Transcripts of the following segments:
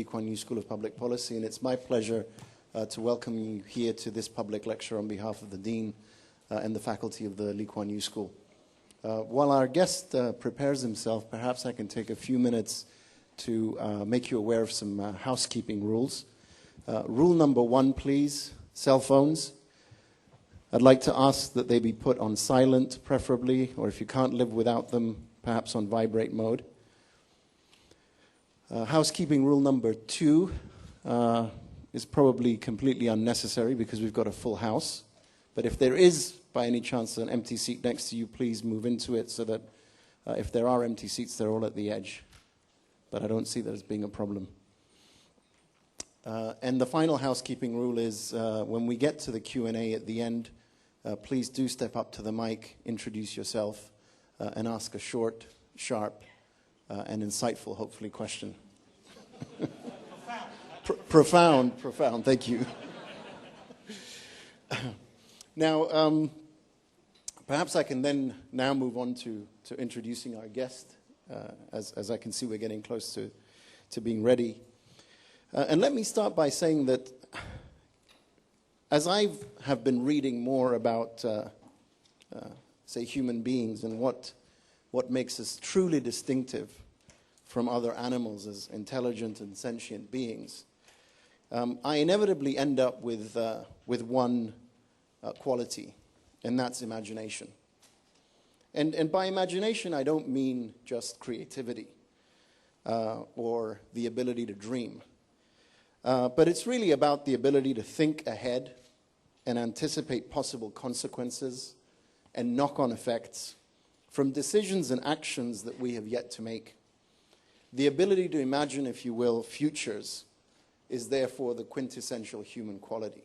Kuan Yew School of Public Policy, and it's my pleasure to welcome you here to this public lecture on behalf of the Dean and the faculty of the Lee Kuan Yew School. While our guest prepares himself, perhaps I can take a few minutes to make you aware of some housekeeping rules. Rule number 1, please, cell phones. I'd like to ask that they be put on silent, preferably, or if you can't live without them, perhaps on vibrate mode. Housekeeping rule number 2 is probably completely unnecessary because we've got a full house. But if there is, by any chance, an empty seat next to you, please move into it so that if there are empty seats, they're all at the edge. But I don't see that as being a problem. And the final housekeeping rule is when we get to the Q&A at the end, please do step up to the mic, introduce yourself, and ask a short, sharp, and insightful, hopefully, question. Profound, thank you. Now, perhaps I can then now move on to introducing our guest, as I can see we're getting close to being ready. And let me start by saying that as I have been reading more about, say, human beings and what makes us truly distinctive from other animals as intelligent and sentient beings, I inevitably end up with one quality, and that's imagination. And by imagination, I don't mean just creativity or the ability to dream. But it's really about the ability to think ahead and anticipate possible consequences and knock-on effects from decisions and actions that we have yet to make. The ability to imagine, if you will, futures is therefore the quintessential human quality.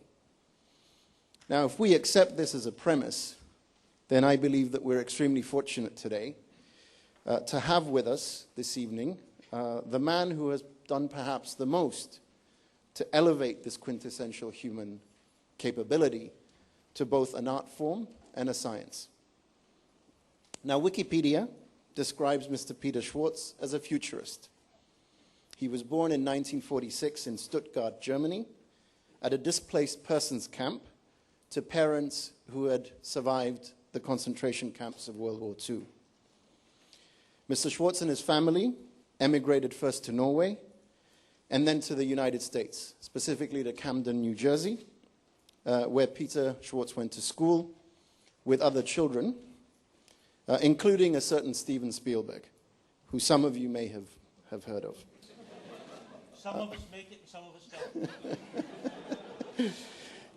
Now, if we accept this as a premise, then I believe that we're extremely fortunate today to have with us this evening the man who has done perhaps the most to elevate this quintessential human capability to both an art form and a science. Now, Wikipedia describes Mr. Peter Schwartz as a futurist. He was born in 1946 in Stuttgart, Germany, at a displaced persons camp to parents who had survived the concentration camps of World War II. Mr. Schwartz and his family emigrated first to Norway and then to the United States, specifically to Camden, New Jersey, where Peter Schwartz went to school with other children, including a certain Steven Spielberg, who some of you may have heard of. Some of us make it and some of us don't.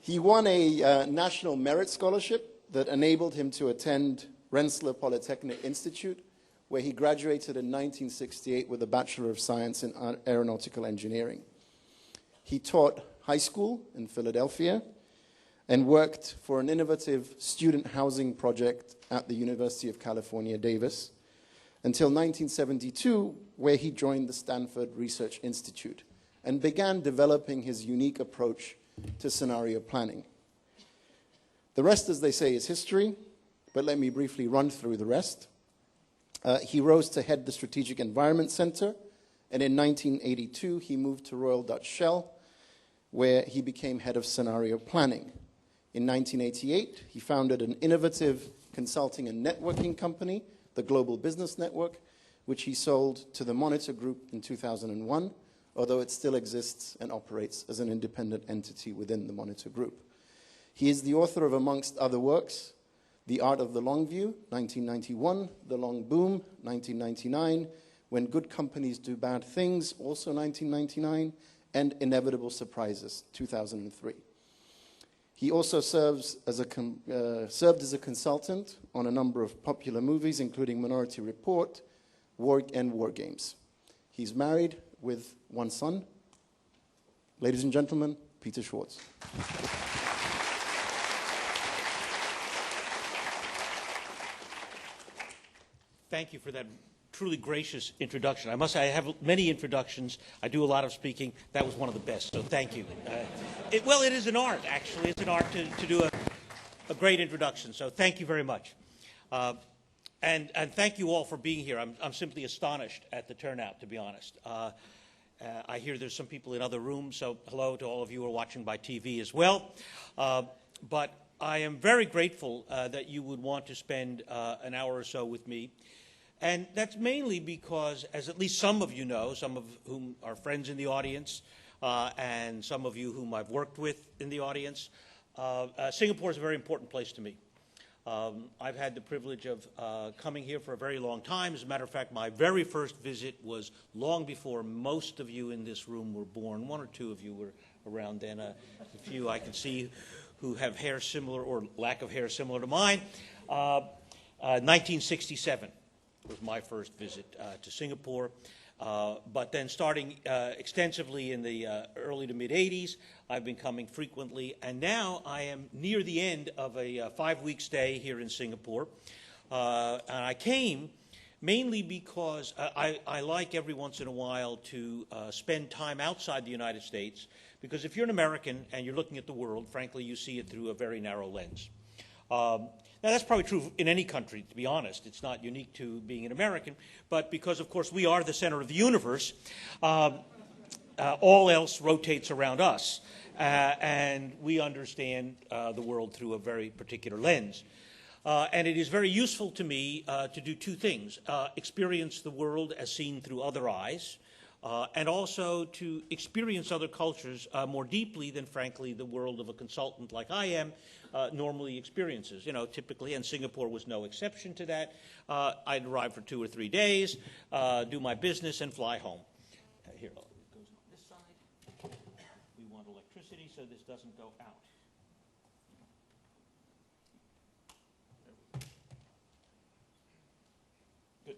He won a National Merit Scholarship that enabled him to attend Rensselaer Polytechnic Institute, where he graduated in 1968 with a Bachelor of Science in Aeronautical Engineering. He taught high school in Philadelphia and worked for an innovative student housing project at the University of California, Davis, until 1972, where he joined the Stanford Research Institute and began developing his unique approach to scenario planning. The rest, as they say, is history, but let me briefly run through the rest. He rose to head the Strategic Environment Center, and in 1982, he moved to Royal Dutch Shell, where he became head of scenario planning. In 1988, he founded an innovative consulting and networking company, the Global Business Network, which he sold to the Monitor Group in 2001, although it still exists and operates as an independent entity within the Monitor Group. He is the author of, amongst other works, The Art of the Long View, 1991, The Long Boom, 1999, When Good Companies Do Bad Things, also 1999, and Inevitable Surprises, 2003. He also served as a consultant on a number of popular movies, including Minority Report, War Games. He's married with one son. Ladies and gentlemen, Peter Schwartz. Thank you for that truly gracious introduction. I must say, I have many introductions. I do a lot of speaking. That was one of the best, so thank you. Well, it is an art, actually. It's an art to do a great introduction, so thank you very much. And thank you all for being here. I'm simply astonished at the turnout, to be honest. I hear there's some people in other rooms, so hello to all of you who are watching by TV as well. But I am very grateful that you would want to spend an hour or so with me. And that's mainly because, as at least some of you know, some of whom are friends in the audience, and some of you whom I've worked with in the audience, Singapore is a very important place to me. I've had the privilege of coming here for a very long time. As a matter of fact, my very first visit was long before most of you in this room were born. One or two of you were around then. A few I can see who have hair similar or lack of hair similar to mine. 1967 was my first visit to Singapore. But then starting extensively in the early to mid-'80s, I've been coming frequently, and now I am near the end of a 5-week stay here in Singapore. And I came mainly because I like every once in a while to spend time outside the United States, because if you're an American and you're looking at the world, frankly, you see it through a very narrow lens. Now, that's probably true in any country, to be honest. It's not unique to being an American. But because, of course, we are the center of the universe, all else rotates around us. And we understand the world through a very particular lens. And it is very useful to me to do two things. Experience the world as seen through other eyes, and also to experience other cultures more deeply than, frankly, the world of a consultant like I am normally experiences. You know, typically, and Singapore was no exception to that. I'd arrive for 2 or 3 days, do my business, and fly home. Here, it goes on this side. We want electricity, so this doesn't go out. Good.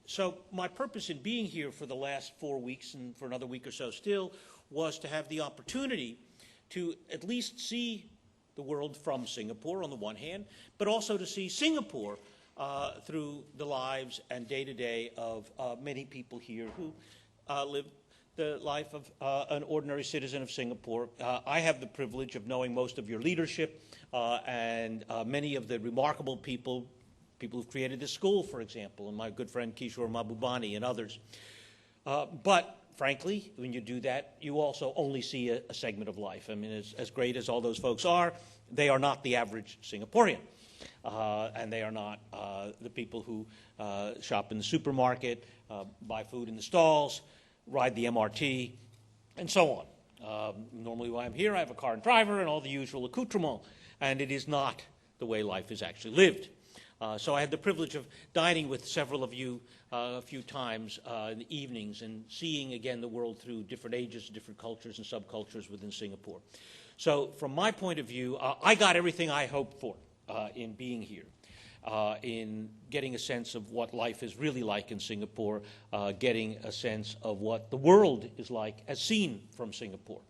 So my purpose in being here for the last 4 weeks, and for another week or so still, was to have the opportunity to at least see the world from Singapore on the one hand, but also to see Singapore through the lives and day-to-day of many people here who live the life of an ordinary citizen of Singapore. I have the privilege of knowing most of your leadership and many of the remarkable people who've created this school, for example, and my good friend Kishore Mahbubani and others. But frankly, when you do that, you also only see a segment of life. I mean, as great as all those folks are, they are not the average Singaporean. And they are not the people who shop in the supermarket, buy food in the stalls, ride the MRT, and so on. Normally when I'm here, I have a car and driver and all the usual accoutrements, and it is not the way life is actually lived. So I had the privilege of dining with several of you a few times in the evenings and seeing again the world through different ages, different cultures and subcultures within Singapore. So from my point of view, I got everything I hoped for in being here, in getting a sense of what life is really like in Singapore, getting a sense of what the world is like as seen from Singapore.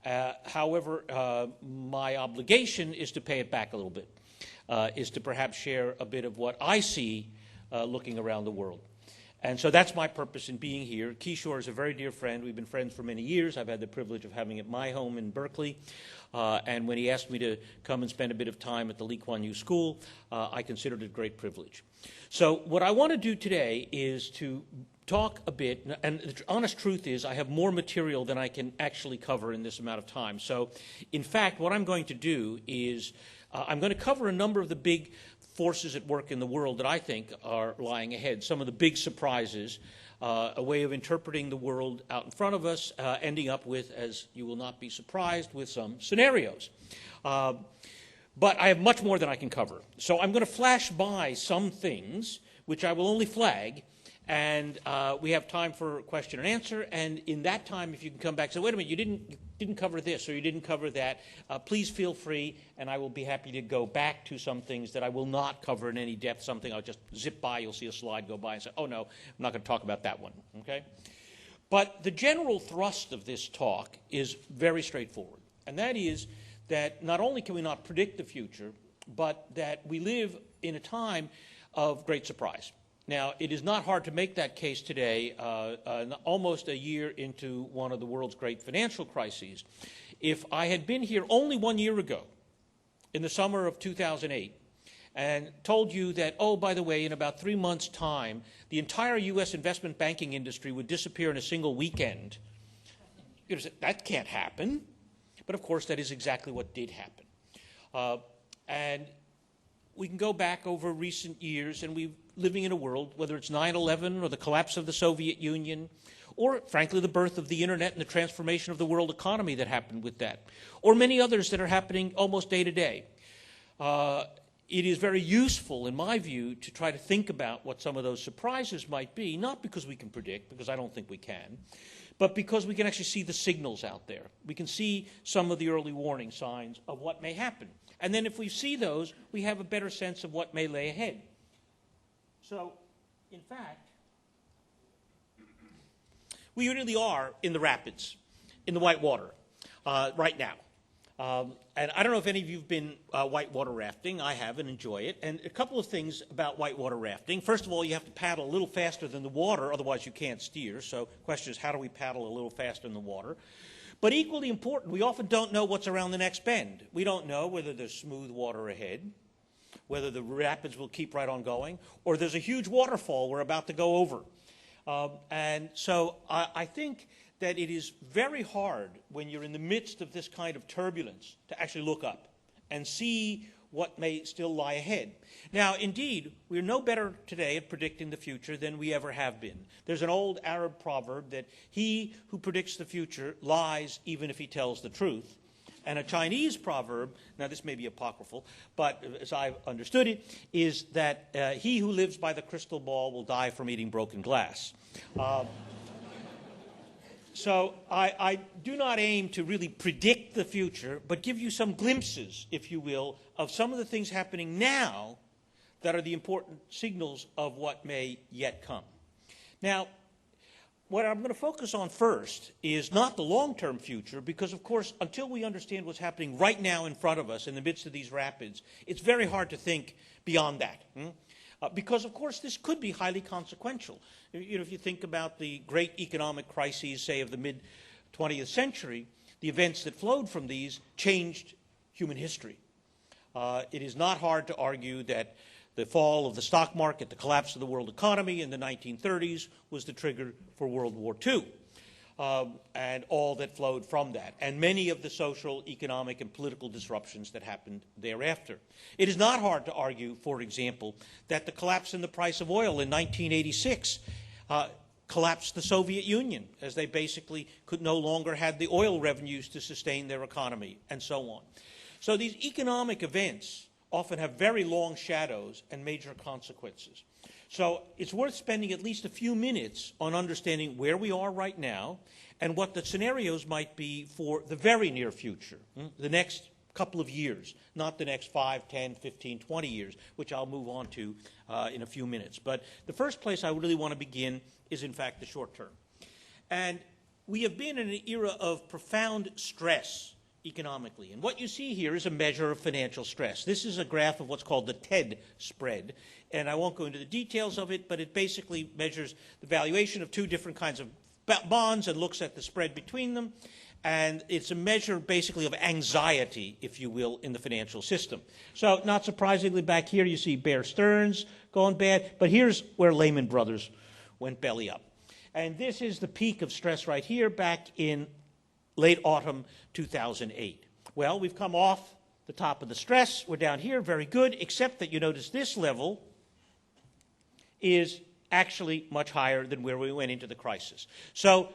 However, my obligation is to pay it back a little bit. Is to perhaps share a bit of what I see looking around the world. And so that's my purpose in being here. Kishore is a very dear friend. We've been friends for many years. I've had the privilege of having at my home in Berkeley. And when he asked me to come and spend a bit of time at the Lee Kuan Yew School, I considered it a great privilege. So what I want to do today is to talk a bit, and the honest truth is I have more material than I can actually cover in this amount of time. So in fact, what I'm going to do is I'm going to cover a number of the big forces at work in the world that I think are lying ahead, some of the big surprises, a way of interpreting the world out in front of us, ending up with, as you will not be surprised, with some scenarios. But I have much more than I can cover. So I'm going to flash by some things, which I will only flag, and we have time for question and answer. And in that time, if you can come back and say, wait a minute, you didn't cover this or you didn't cover that, please feel free, and I will be happy to go back to some things that I will not cover in any depth, something I'll just zip by. You'll see a slide go by and say, oh, no, I'm not going to talk about that one. Okay? But the general thrust of this talk is very straightforward, and that is that not only can we not predict the future, but that we live in a time of great surprise. Now, it is not hard to make that case today, almost a year into one of the world's great financial crises. If I had been here only 1 year ago, in the summer of 2008, and told you that, oh, by the way, in about 3 months' time, the entire U.S. investment banking industry would disappear in a single weekend, you'd say, that can't happen. But, of course, that is exactly what did happen. And we can go back over recent years, and we're living in a world, whether it's 9/11 or the collapse of the Soviet Union, or, frankly, the birth of the Internet and the transformation of the world economy that happened with that, or many others that are happening almost day to day. It is very useful, in my view, to try to think about what some of those surprises might be, not because we can predict, because I don't think we can, but because we can actually see the signals out there. We can see some of the early warning signs of what may happen. And then if we see those, we have a better sense of what may lay ahead. So, in fact, we really are in the rapids, in the whitewater, right now. And I don't know if any of you have been whitewater rafting. I have and enjoy it. And a couple of things about whitewater rafting. First of all, you have to paddle a little faster than the water, otherwise you can't steer. So the question is, how do we paddle a little faster than the water? But equally important, we often don't know what's around the next bend. We don't know whether there's smooth water ahead, whether the rapids will keep right on going, or there's a huge waterfall we're about to go over. And so I think that it is very hard when you're in the midst of this kind of turbulence to actually look up and see what may still lie ahead. Now, indeed, we're no better today at predicting the future than we ever have been. There's an old Arab proverb that he who predicts the future lies even if he tells the truth. And a Chinese proverb, now this may be apocryphal, but as I've understood it, is that he who lives by the crystal ball will die from eating broken glass. So I do not aim to really predict the future, but give you some glimpses, if you will, of some of the things happening now that are the important signals of what may yet come. Now, what I'm going to focus on first is not the long-term future, because, of course, until we understand what's happening right now in front of us in the midst of these rapids, it's very hard to think beyond that. Because, of course, this could be highly consequential. You know, if you think about the great economic crises, say, of the mid-20th century, the events that flowed from these changed human history. It is not hard to argue that the fall of the stock market, the collapse of the world economy in the 1930s was the trigger for World War II, and all that flowed from that, and many of the social, economic, and political disruptions that happened thereafter. It is not hard to argue, for example, that the collapse in the price of oil in 1986 collapsed the Soviet Union, as they basically could no longer have the oil revenues to sustain their economy, and so on. So these economic events often have very long shadows and major consequences. So it's worth spending at least a few minutes on understanding where we are right now and what the scenarios might be for the very near future, the next couple of years, not the next 5, 10, 15, 20 years, which I'll move on to in a few minutes. But the first place I really want to begin is, in fact, the short term. And we have been in an era of profound stress economically. And what you see here is a measure of financial stress. This is a graph of what's called the TED spread. And I won't go into the details of it, but it basically measures the valuation of two different kinds of bonds and looks at the spread between them. And it's a measure basically of anxiety, if you will, in the financial system. So not surprisingly, back here you see Bear Stearns going bad. But here's where Lehman Brothers went belly up. And this is the peak of stress right here back in late autumn 2008. Well, we've come off the top of the stress. We're down here, very good, except that you notice this level is actually much higher than where we went into the crisis. So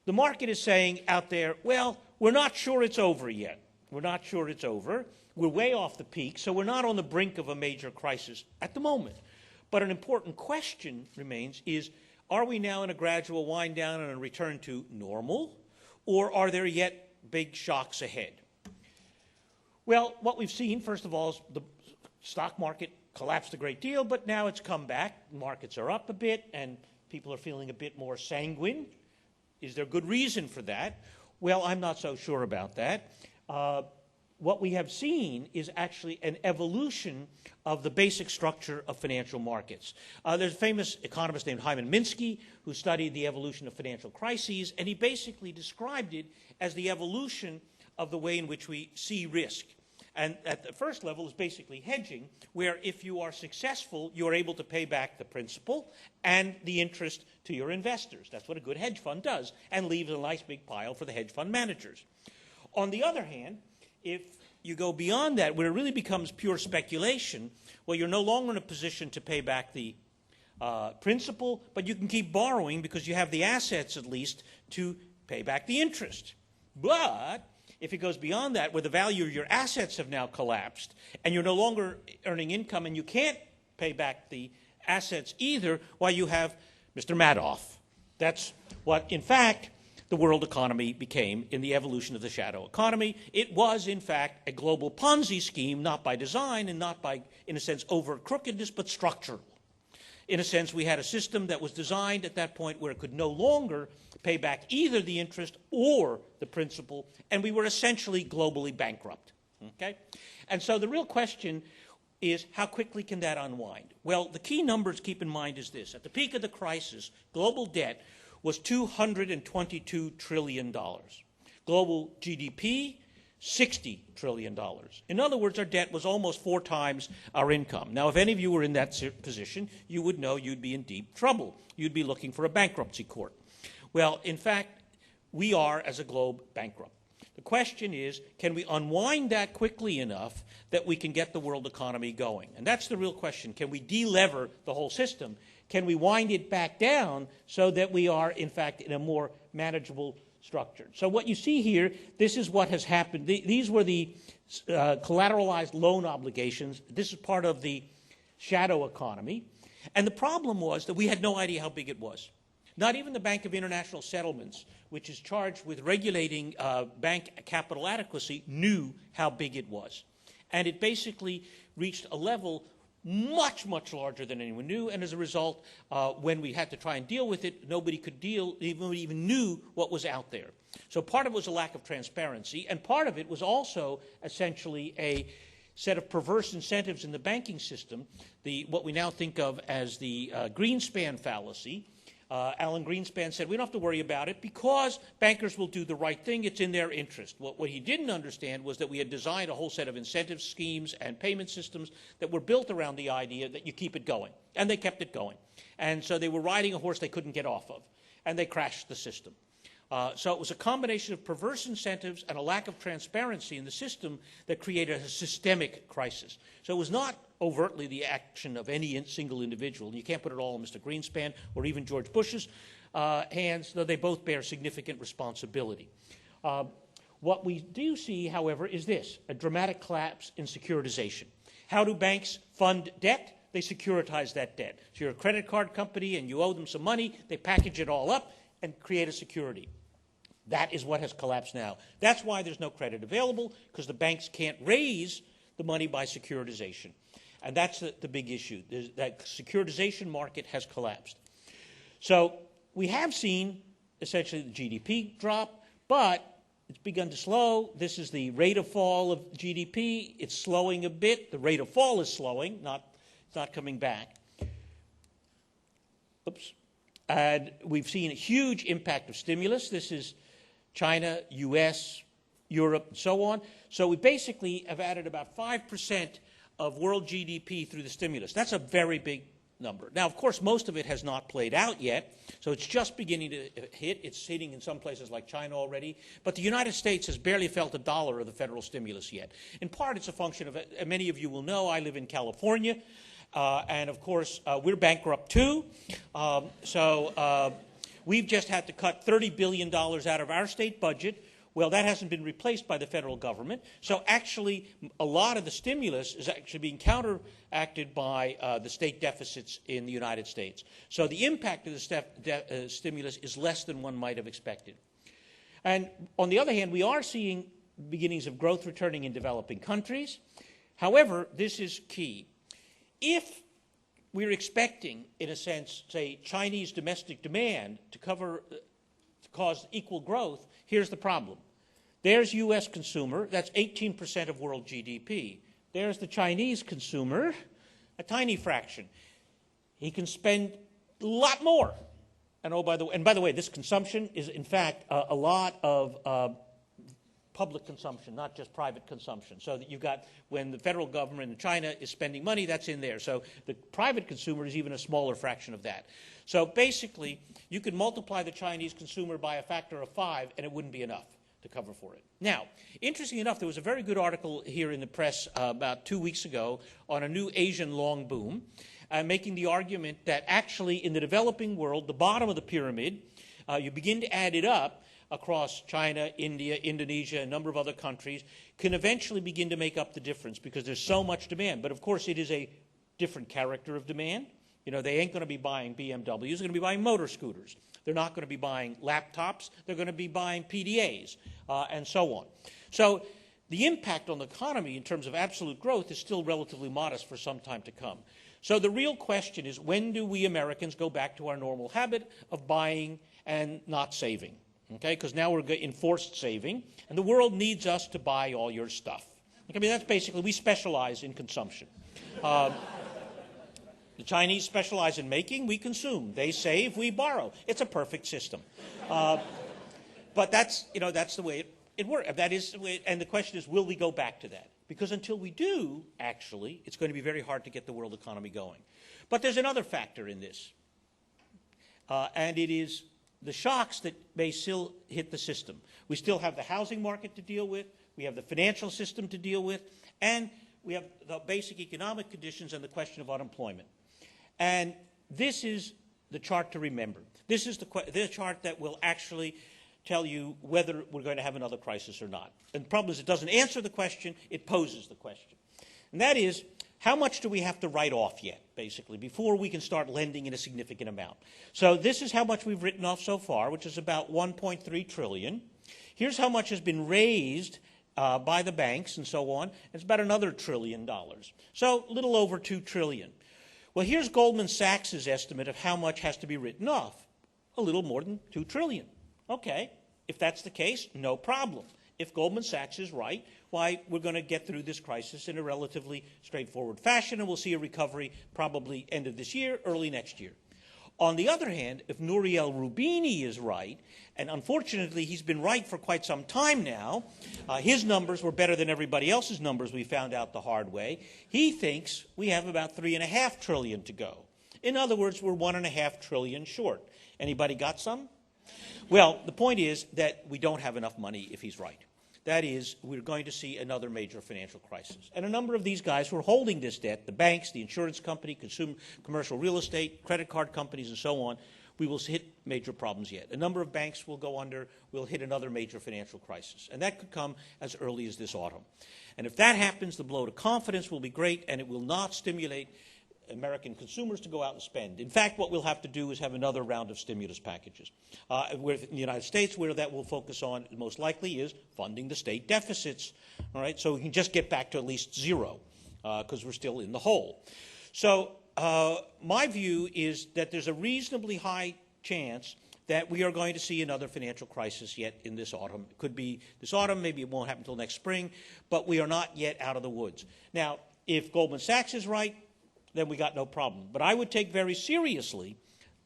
the market is saying out there, well, we're not sure it's over yet. We're not sure it's over. We're way off the peak, so we're not on the brink of a major crisis at the moment. But an important question remains is, are we now in a gradual wind down and a return to normal? Or are there yet big shocks ahead? Well, what we've seen, first of all, is the stock market collapsed a great deal, but now it's come back. Markets are up a bit, and people are feeling a bit more sanguine. Is there good reason for that? Well, I'm not so sure about that. What we have seen is actually an evolution of the basic structure of financial markets. There's a famous economist named Hyman Minsky who studied the evolution of financial crises, and he basically described it as the evolution of the way in which we see risk. And at the first level is basically hedging, where if you are successful, you are able to pay back the principal and the interest to your investors. That's what a good hedge fund does, and leaves a nice big pile for the hedge fund managers. On the other hand, if you go beyond that, where it really becomes pure speculation, well, you're no longer in a position to pay back the principal, but you can keep borrowing because you have the assets, at least, to pay back the interest. But if it goes beyond that, where the value of your assets have now collapsed, and you're no longer earning income, and you can't pay back the assets either, well, you have Mr. Madoff. That's what, in fact, the world economy became in the evolution of the shadow economy. It was, in fact, a global Ponzi scheme, not by design and not by, in a sense, overt crookedness, but structural. In a sense, we had a system that was designed at that point where it could no longer pay back either the interest or the principal, and we were essentially globally bankrupt. Okay? And so the real question is, how quickly can that unwind? Well, the key number to keep in mind is this. At the peak of the crisis, global debt was $222 trillion. Global GDP, $60 trillion. In other words, our debt was almost 4 times our income. Now, if any of you were in that position, you would know you'd be in deep trouble. You'd be looking for a bankruptcy court. Well, in fact, we are, as a globe, bankrupt. The question is, can we unwind that quickly enough that we can get the world economy going? And that's the real question. Can we de-lever the whole system? Can we wind it back down so that we are, in fact, in a more manageable structure? So what you see here, this is what has happened. These were the collateralized loan obligations. This is part of the shadow economy. And the problem was that we had no idea how big it was. Not even the Bank of International Settlements, which is charged with regulating bank capital adequacy, knew how big it was. And it basically reached a level much, much larger than anyone knew, and as a result, when we had to try and deal with it, nobody could deal, nobody even knew what was out there. So part of it was a lack of transparency, and part of it was also essentially a set of perverse incentives in the banking system, what we now think of as the Greenspan fallacy. Alan Greenspan said, we don't have to worry about it because bankers will do the right thing. It's in their interest. What he didn't understand was that we had designed a whole set of incentive schemes and payment systems that were built around the idea that you keep it going. And they kept it going. And so they were riding a horse they couldn't get off of. And they crashed the system. So it was a combination of perverse incentives and a lack of transparency in the system that created a systemic crisis. So it was not overtly the action of any single individual. You can't put it all on Mr. Greenspan or even George Bush's hands, though they both bear significant responsibility. What we do see, however, is this, a dramatic collapse in securitization. How do banks fund debt? They securitize that debt. So you're a credit card company and you owe them some money, they package it all up and create a security. That is what has collapsed now. That's why there's no credit available, because the banks can't raise the money by securitization. And that's the big issue. That securitization market has collapsed. So we have seen essentially the GDP drop, but it's begun to slow. This is the rate of fall of GDP. It's slowing a bit. The rate of fall is slowing, it's not coming back. Oops. And we've seen a huge impact of stimulus. This is China, US, Europe, and so on. So we basically have added about 5% of world GDP through the stimulus. That's a very big number. Now, of course, most of it has not played out yet, so it's just beginning to hit. It's hitting in some places like China already. But the United States has barely felt $1 of the federal stimulus yet. In part, it's a function of, many of you will know, I live in California. And, of course, we're bankrupt, too. We've just had to cut $30 billion out of our state budget. Well, that hasn't been replaced by the federal government. So actually, a lot of the stimulus is actually being counteracted by the state deficits in the United States. So the impact of the stimulus is less than one might have expected. And on the other hand, we are seeing beginnings of growth returning in developing countries. However, this is key. If we're expecting, in a sense, say, Chinese domestic demand to cause equal growth, here's the problem. There's U.S. consumer, that's 18% of world GDP. There's the Chinese consumer, a tiny fraction. He can spend a lot more. And by the way, this consumption is, in fact, a lot of public consumption, not just private consumption. So that you've got, when the federal government in China is spending money, that's in there. So the private consumer is even a smaller fraction of that. So basically, you could multiply the Chinese consumer by a factor of 5, and it wouldn't be enough to cover for it. Now, interestingly enough, there was a very good article here in the press about 2 weeks ago on a new Asian long boom, making the argument that actually in the developing world, the bottom of the pyramid, you begin to add it up across China, India, Indonesia, a number of other countries, can eventually begin to make up the difference because there's so much demand. But of course, it is a different character of demand. You know, they ain't going to be buying BMWs, they're going to be buying motor scooters. They're not going to be buying laptops, they're going to be buying PDAs, and so on. So the impact on the economy in terms of absolute growth is still relatively modest for some time to come. So the real question is, when do we Americans go back to our normal habit of buying and not saving? Okay, because now we're in forced saving, and the world needs us to buy all your stuff. I mean, that's basically, we specialize in consumption. The Chinese specialize in making, we consume. They save, we borrow. It's a perfect system. But that's, you know, that's the way it works. That is the way, and the question is, will we go back to that? Because until we do, actually, it's going to be very hard to get the world economy going. But there's another factor in this, and it is the shocks that may still hit the system. We still have the housing market to deal with, we have the financial system to deal with, and we have the basic economic conditions and the question of unemployment. And this is the chart to remember. This is the chart that will actually tell you whether we're going to have another crisis or not. And the problem is it doesn't answer the question, it poses the question. And that is, how much do we have to write off yet, basically, before we can start lending in a significant amount? So this is how much we've written off so far, which is about $1.3 trillion. Here's how much has been raised by the banks and so on. It's about another $1 trillion. So a little over $2 trillion. Well, here's Goldman Sachs' estimate of how much has to be written off. A little more than $2 trillion. Okay, if that's the case, no problem. If Goldman Sachs is right, why, we're going to get through this crisis in a relatively straightforward fashion, and we'll see a recovery probably end of this year, early next year. On the other hand, if Nouriel Roubini is right, and unfortunately he's been right for quite some time now, his numbers were better than everybody else's numbers, we found out the hard way, he thinks we have about $3.5 trillion to go. In other words, we're $1.5 trillion short. Anybody got some? Well, the point is that we don't have enough money if he's right. That is, we're going to see another major financial crisis. And a number of these guys who are holding this debt, the banks, the insurance company, commercial real estate, credit card companies, and so on, we will hit major problems yet. A number of banks will go under, we'll hit another major financial crisis. And that could come as early as this autumn. And if that happens, the blow to confidence will be great, and it will not stimulate American consumers to go out and spend. In fact, what we'll have to do is have another round of stimulus packages. In the United States, where that will focus on, most likely, is funding the state deficits. All right, so we can just get back to at least zero, because we're still in the hole. So my view is that there's a reasonably high chance that we are going to see another financial crisis yet in this autumn. It could be this autumn, maybe it won't happen until next spring, but we are not yet out of the woods. Now, if Goldman Sachs is right, then we got no problem. But I would take very seriously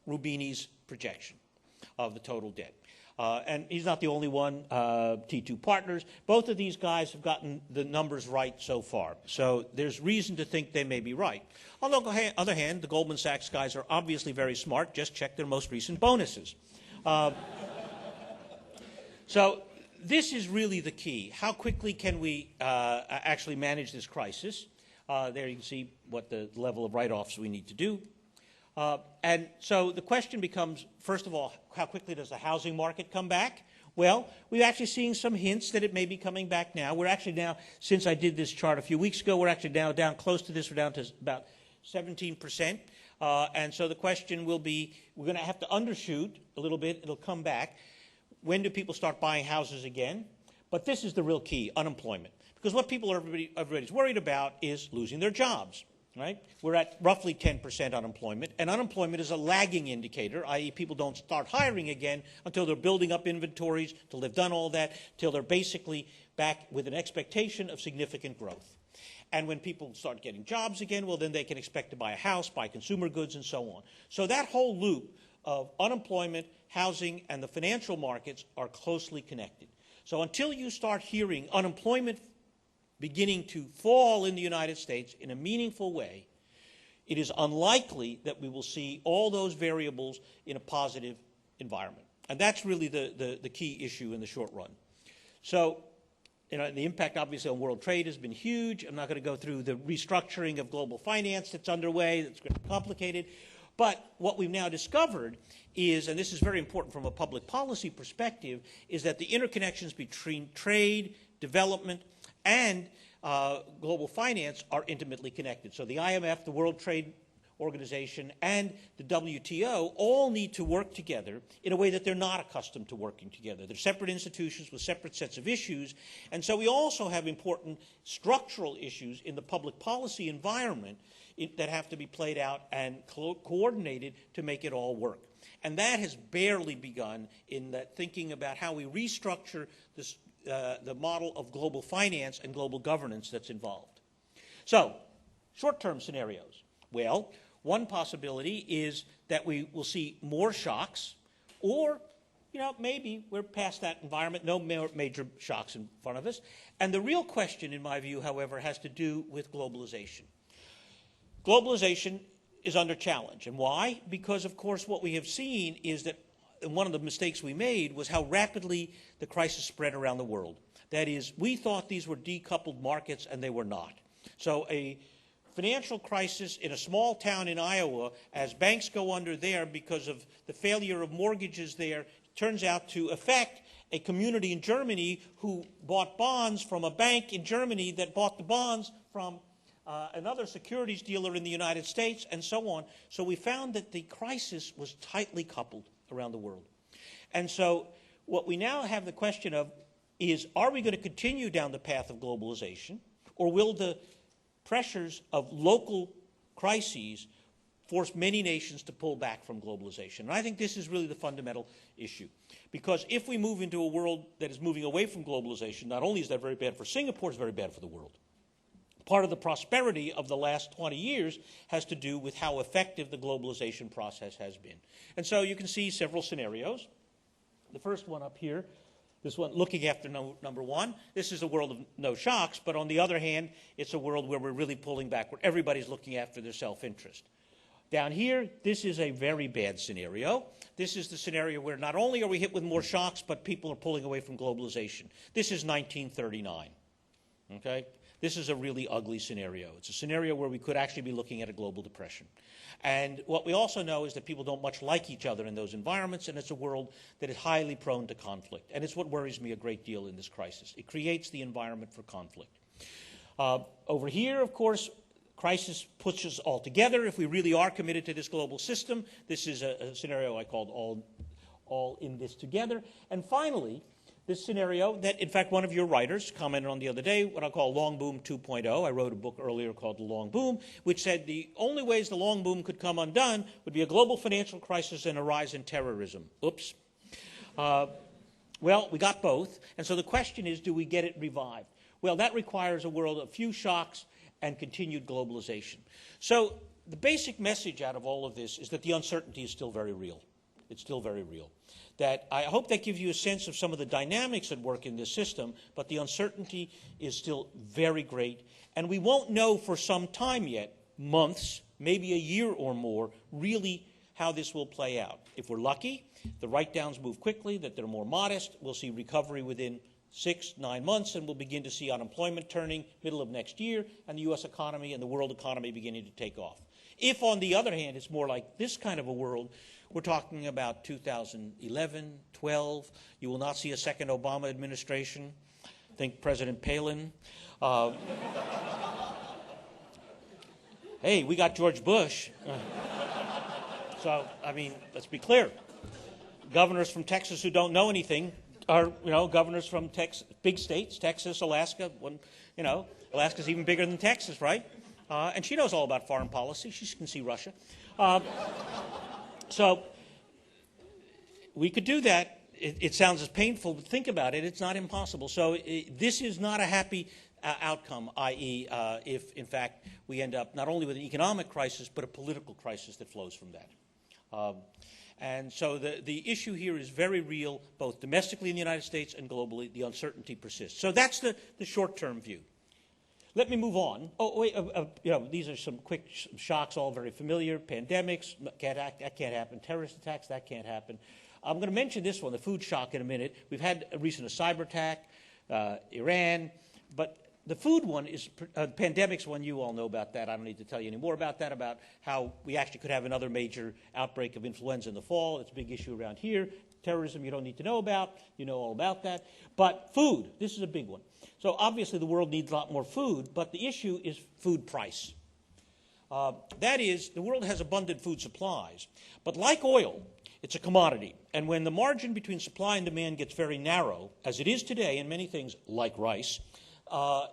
Roubini's projection of the total debt. And he's not the only one, T2 Partners. Both of these guys have gotten the numbers right so far. So there's reason to think they may be right. On the other hand, the Goldman Sachs guys are obviously very smart. Just check their most recent bonuses. So this is really the key. How quickly can we actually manage this crisis? There you can see what the level of write-offs we need to do. And so the question becomes, first of all, how quickly does the housing market come back? Well, we're actually seeing some hints that it may be coming back now. We're actually now, since I did this chart a few weeks ago, we're actually now down close to this. We're down to about 17%. And so the question will be, we're going to have to undershoot a little bit. It'll come back. When do people start buying houses again? But this is the real key, unemployment. Because what everybody's worried about is losing their jobs, right? We're at roughly 10% unemployment, and unemployment is a lagging indicator, i.e. people don't start hiring again until they're building up inventories, till they've done all that, till they're basically back with an expectation of significant growth. And when people start getting jobs again, well, then they can expect to buy a house, buy consumer goods, and so on. So that whole loop of unemployment, housing, and the financial markets are closely connected. So until you start hearing unemployment beginning to fall in the United States in a meaningful way, it is unlikely that we will see all those variables in a positive environment. And that's really the key issue in the short run. So, the impact, obviously, on world trade has been huge. I'm not going to go through the restructuring of global finance that's underway. That's going to be complicated. But what we've now discovered is, and this is very important from a public policy perspective, is that the interconnections between trade, development, and global finance are intimately connected. So the IMF, the World Trade Organization, and the WTO all need to work together in a way that they're not accustomed to working together. They're separate institutions with separate sets of issues. And so we also have important structural issues in the public policy environment that have to be played out and coordinated to make it all work. And that has barely begun in that thinking about how we restructure this, the model of global finance and global governance that's involved. So, short-term scenarios. Well, one possibility is that we will see more shocks, or, maybe we're past that environment, no major shocks in front of us. And the real question, in my view, however, has to do with globalization. Globalization is under challenge. And why? Because, of course, what we have seen is that one of the mistakes we made was how rapidly the crisis spread around the world. That is, we thought these were decoupled markets, and they were not. So a financial crisis in a small town in Iowa, as banks go under there because of the failure of mortgages there, turns out to affect a community in Germany who bought bonds from a bank in Germany that bought the bonds from another securities dealer in the United States, and so on. So we found that the crisis was tightly coupled around the world. And so what we now have the question of is, are we going to continue down the path of globalization, or will the pressures of local crises force many nations to pull back from globalization? And I think this is really the fundamental issue. Because if we move into a world that is moving away from globalization, not only is that very bad for Singapore, it's very bad for the world. Part of the prosperity of the last 20 years has to do with how effective the globalization process has been. And so you can see several scenarios. The first one up here, this one looking after number one, this is a world of no shocks, but on the other hand, it's a world where we're really pulling back, where everybody's looking after their self-interest. Down here, this is a very bad scenario. This is the scenario where not only are we hit with more shocks, but people are pulling away from globalization. This is 1939, okay? This is a really ugly scenario. It's a scenario where we could actually be looking at a global depression. And what we also know is that people don't much like each other in those environments, and it's a world that is highly prone to conflict. And it's what worries me a great deal in this crisis. It creates the environment for conflict. Over here, of course, crisis puts us all together. If we really are committed to this global system, this is a scenario I called all in this together. And finally, this scenario that, in fact, one of your writers commented on the other day, what I call long boom 2.0. I wrote a book earlier called The Long Boom, which said the only ways the long boom could come undone would be a global financial crisis and a rise in terrorism. Oops. Well, we got both. And so the question is, do we get it revived? Well, that requires a world of few shocks and continued globalization. So the basic message out of all of this is that the uncertainty is still very real. It's still very real. That I hope that gives you a sense of some of the dynamics at work in this system, but the uncertainty is still very great. And we won't know for some time yet, months, maybe a year or more, really how this will play out. If we're lucky, the write-downs move quickly, that they're more modest, we'll see recovery within 6-9 months, and we'll begin to see unemployment turning middle of next year, and the U.S. economy and the world economy beginning to take off. If, on the other hand, it's more like this kind of a world, we're talking about 2011, 12. You will not see a second Obama administration. Think President Palin. Hey, we got George Bush. So, I mean, let's be clear. Governors from Texas who don't know anything are, governors from big states, Texas, Alaska. Alaska's even bigger than Texas, right? And she knows all about foreign policy. She can see Russia. So we could do that. It sounds as painful, but think about it. It's not impossible. So this is not a happy outcome, i.e., if, in fact, we end up not only with an economic crisis, but a political crisis that flows from that. And so the issue here is very real, both domestically in the United States and globally. The uncertainty persists. So that's the short-term view. Let me move on. Oh, wait, these are some quick shocks, all very familiar. Pandemics, that can't happen. Terrorist attacks, that can't happen. I'm going to mention this one, the food shock, in a minute. We've had a recent cyber attack, Iran, but the food one is, pandemics one, you all know about that. I don't need to tell you any more about that, about how we actually could have another major outbreak of influenza in the fall. It's a big issue around here. Terrorism you don't need to know about. You know all about that. But food, this is a big one. So obviously the world needs a lot more food, but the issue is food price. That is, the world has abundant food supplies, but like oil, it's a commodity. And when the margin between supply and demand gets very narrow, as it is today in many things like rice,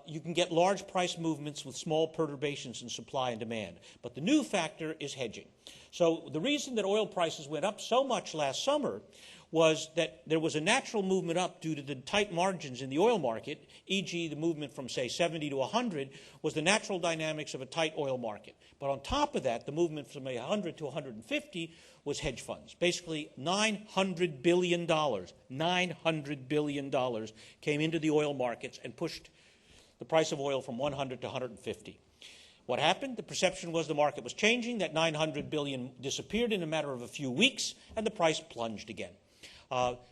you can get large price movements with small perturbations in supply and demand. But the new factor is hedging. So the reason that oil prices went up so much last summer was that there was a natural movement up due to the tight margins in the oil market, e.g. the movement from, say, 70 to 100 was the natural dynamics of a tight oil market. But on top of that, the movement from 100 to 150 was hedge funds. Basically, $900 billion came into the oil markets and pushed the price of oil from 100 to 150. What happened? The perception was the market was changing, that $900 billion disappeared in a matter of a few weeks, and the price plunged again.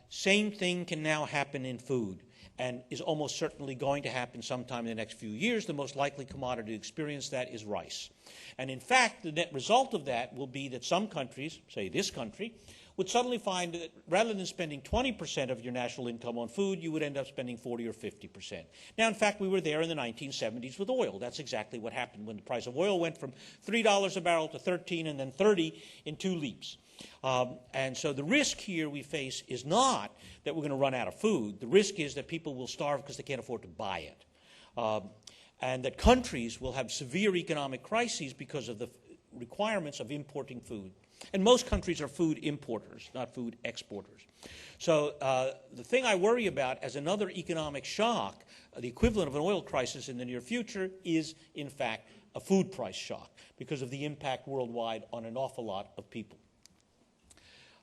Same thing can now happen in food, and is almost certainly going to happen sometime in the next few years. The most likely commodity to experience that is rice. And in fact, the net result of that will be that some countries, say this country, would suddenly find that rather than spending 20% of your national income on food, you would end up spending 40 or 50%. Now, in fact, we were there in the 1970s with oil. That's exactly what happened when the price of oil went from $3 a barrel to $13 and then $30 in 2 leaps. And so the risk here we face is not that we're going to run out of food. The risk is that people will starve because they can't afford to buy it. And that countries will have severe economic crises because of the requirements of importing food. And most countries are food importers, not food exporters. So the thing I worry about as another economic shock, the equivalent of an oil crisis in the near future, is, in fact, a food price shock because of the impact worldwide on an awful lot of people.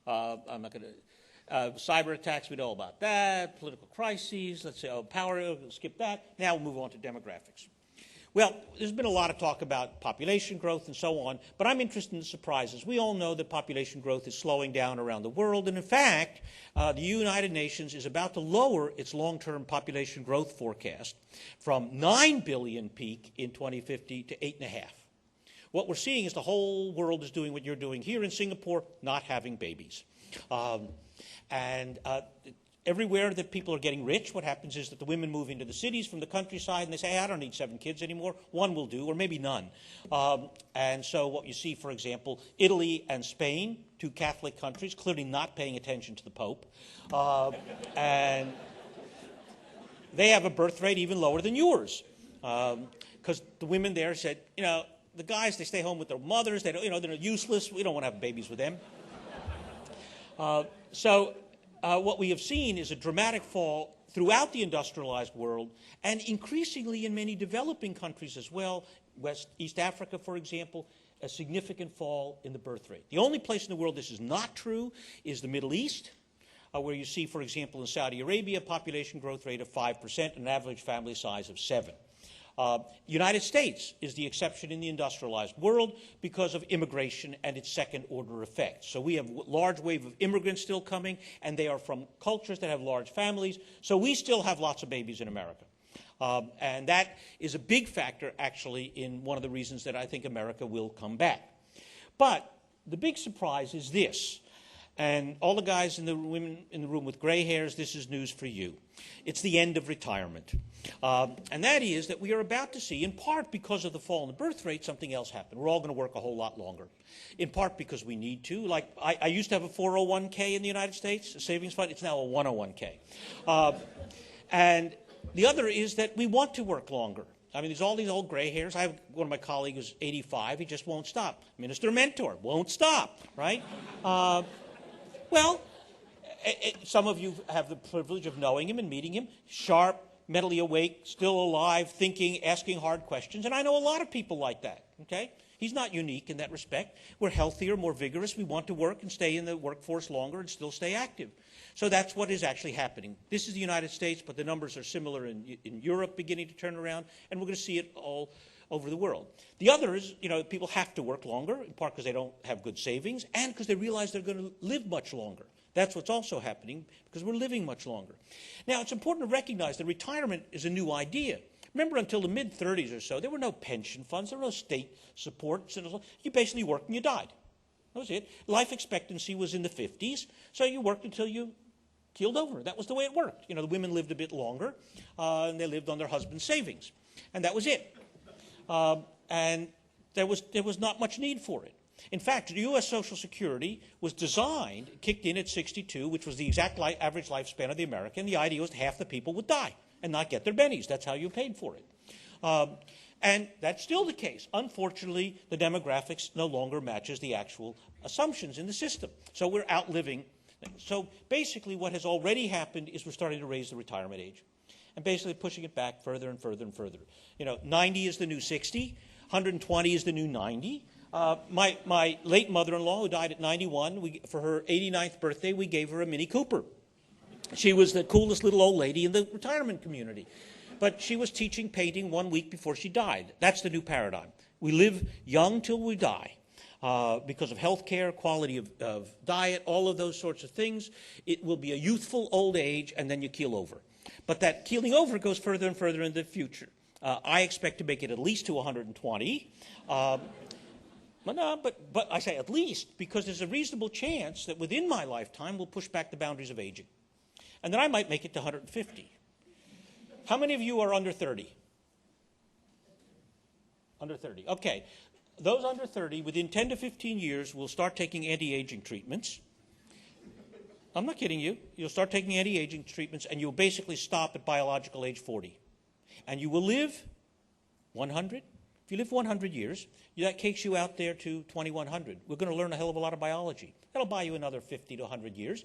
I'm not going to... cyber attacks, we know about that. Political crises, let's say, power, we'll skip that. Now we'll move on to demographics. Well, there's been a lot of talk about population growth and so on, but I'm interested in the surprises. We all know that population growth is slowing down around the world, and in fact, the United Nations is about to lower its long-term population growth forecast from 9 billion peak in 2050 to 8.5. What we're seeing is the whole world is doing what you're doing here in Singapore, not having babies. Everywhere that people are getting rich, what happens is that the women move into the cities from the countryside and they say, hey, I don't need 7 kids anymore. 1 will do, or maybe none. And so what you see, for example, Italy and Spain, 2 Catholic countries, clearly not paying attention to the Pope. And they have a birth rate even lower than yours. Because the women there said, you know, the guys, they stay home with their mothers. They don't, you know, they're useless. We don't want to have babies with them. What we have seen is a dramatic fall throughout the industrialized world and increasingly in many developing countries as well. East Africa, for example, a significant fall in the birth rate. The only place in the world this is not true is the Middle East, where you see, for example, in Saudi Arabia, a population growth rate of 5% and an average family size of 7. United States is the exception in the industrialized world because of immigration and its second-order effects. So we have a large wave of immigrants still coming, and they are from cultures that have large families. So we still have lots of babies in America. And that is a big factor, actually, in one of the reasons that I think America will come back. But the big surprise is this. And all the guys and the women in the room with gray hairs, this is news for you. It's the end of retirement. And that is that we are about to see, in part because of the fall in the birth rate, something else happen. We're all going to work a whole lot longer. In part because we need to. Like, I used to have a 401k in the United States, a savings fund. It's now a 101k. And the other is that we want to work longer. I mean, there's all these old gray hairs. I have one of my colleagues who's 85. He just won't stop. Minister Mentor won't stop, right? Well, some of you have the privilege of knowing him and meeting him. Sharp, mentally awake, still alive, thinking, asking hard questions. And I know a lot of people like that, okay? He's not unique in that respect. We're healthier, more vigorous. We want to work and stay in the workforce longer and still stay active. So that's what is actually happening. This is the United States, but the numbers are similar in Europe beginning to turn around, and we're going to see it all over the world. The other is, people have to work longer, in part because they don't have good savings and because they realize they're going to live much longer. That's what's also happening because we're living much longer. Now, it's important to recognize that retirement is a new idea. Remember, until the mid-30s or so, there were no pension funds, there were no state supports. You basically worked and you died. That was it. Life expectancy was in the 50s, so you worked until you keeled over. That was the way it worked. The women lived a bit longer, and they lived on their husband's savings. And that was it. And there was not much need for it. In fact, the U.S. Social Security was designed, kicked in at 62, which was the exact average lifespan of the American. The idea was half the people would die and not get their bennies. That's how you paid for it. And that's still the case. Unfortunately, the demographics no longer matches the actual assumptions in the system. So we're outliving. So basically what has already happened is we're starting to raise the retirement age and basically pushing it back further and further and further. 90 is the new 60. 120 is the new 90. My late mother-in-law, who died at 91, for her 89th birthday, we gave her a Mini Cooper. She was the coolest little old lady in the retirement community. But she was teaching painting 1 week before she died. That's the new paradigm. We live young till we die. Because of health care, quality of diet, all of those sorts of things. It will be a youthful old age, and then you keel over. But that keeling over goes further and further into the future. I expect to make it at least to 120. But I say at least because there's a reasonable chance that within my lifetime we'll push back the boundaries of aging. And then I might make it to 150. How many of you are under 30? Under 30. Okay. Those under 30, within 10 to 15 years, will start taking anti-aging treatments. I'm not kidding you. You'll start taking anti-aging treatments, and you'll basically stop at biological age 40. And you will live 100. If you live 100 years, that takes you out there to 2100. We're going to learn a hell of a lot of biology. That'll buy you another 50 to 100 years.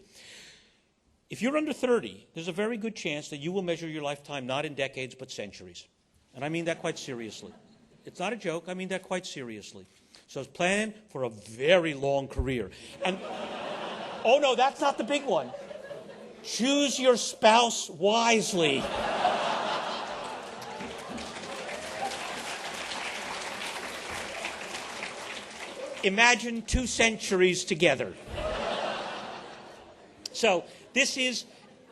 If you're under 30, there's a very good chance that you will measure your lifetime not in decades but centuries. And I mean that quite seriously. It's not a joke. I mean that quite seriously. So plan for a very long career. And oh, no, that's not the big one. Choose your spouse wisely. Imagine 2 centuries together. So this is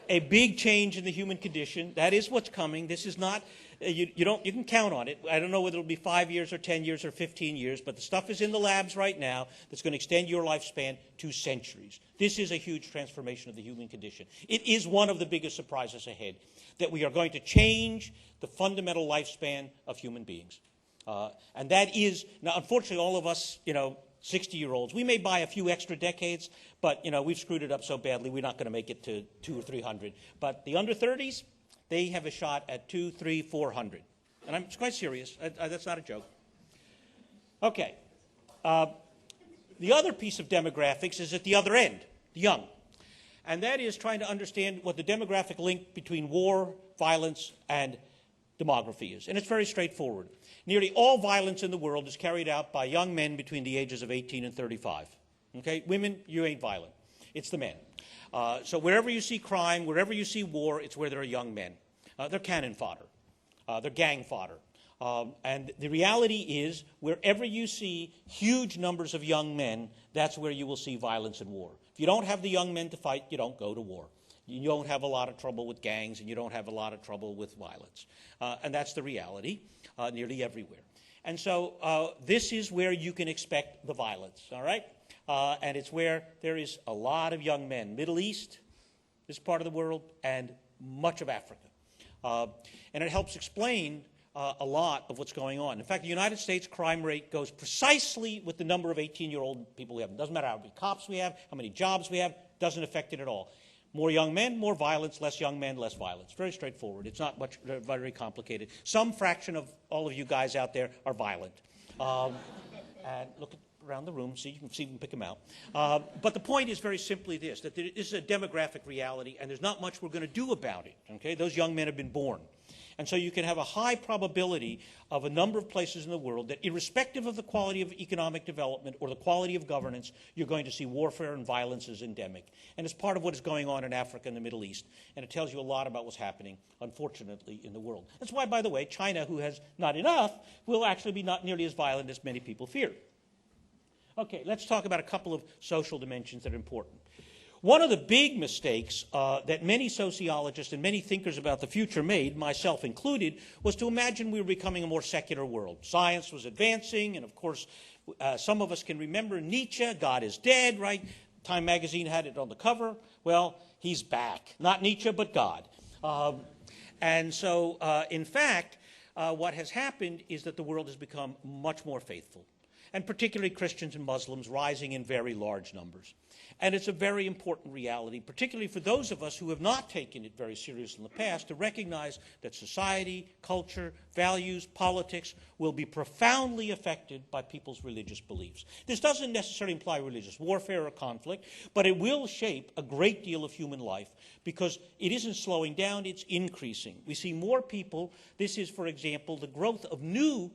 a big change in the human condition. That is what's coming. This is not, you can count on it. I don't know whether it'll be 5 years or 10 years or 15 years, but the stuff is in the labs right now that's going to extend your lifespan 2 centuries. This is a huge transformation of the human condition. It is one of the biggest surprises ahead, that we are going to change the fundamental lifespan of human beings. And that is, now unfortunately all of us, 60-year-olds, we may buy a few extra decades, but we've screwed it up so badly we're not going to make it to 200 or 300. But the under 30s, they have a shot at 200, 300, 400. And I'm quite serious. That's not a joke. Okay. The other piece of demographics is at the other end, the young. And that is trying to understand what the demographic link between war, violence, and demography is. And it's very straightforward. Nearly all violence in the world is carried out by young men between the ages of 18 and 35. Okay? Women, you ain't violent. It's the men. So wherever you see crime, wherever you see war, it's where there are young men. They're cannon fodder. They're gang fodder. And the reality is, wherever you see huge numbers of young men, that's where you will see violence and war. If you don't have the young men to fight, you don't go to war. You don't have a lot of trouble with gangs, and you don't have a lot of trouble with violence. And that's the reality nearly everywhere. And so this is where you can expect the violence, all right? And it's where there is a lot of young men. Middle East, this part of the world, and much of Africa. And it helps explain a lot of what's going on. In fact, the United States crime rate goes precisely with the number of 18-year-old people we have. It doesn't matter how many cops we have, how many jobs we have, doesn't affect it at all. More young men, more violence, less young men, less violence. Very straightforward. It's not much, very complicated. Some fraction of all of you guys out there are violent. And look around the room, see, you can see them, pick them out. But the point is very simply this, that this is a demographic reality, and there's not much we're going to do about it. Okay? Those young men have been born. And so you can have a high probability of a number of places in the world that, irrespective of the quality of economic development or the quality of governance, you're going to see warfare and violence is endemic. And it's part of what is going on in Africa and the Middle East. And it tells you a lot about what's happening, unfortunately, in the world. That's why, by the way, China, who has not enough, will actually be not nearly as violent as many people fear. Okay, let's talk about a couple of social dimensions that are important. One of the big mistakes that many sociologists and many thinkers about the future made, myself included, was to imagine we were becoming a more secular world. Science was advancing, and of course, some of us can remember Nietzsche, God is dead, right? Time magazine had it on the cover. Well, he's back. Not Nietzsche, but God. And so, in fact, what has happened is that the world has become much more faithful, and particularly Christians and Muslims rising in very large numbers. And it's a very important reality, particularly for those of us who have not taken it very seriously in the past, to recognize that society, culture, values, politics will be profoundly affected by people's religious beliefs. This doesn't necessarily imply religious warfare or conflict, but it will shape a great deal of human life because it isn't slowing down, it's increasing. We see more people. This is, for example, the growth of new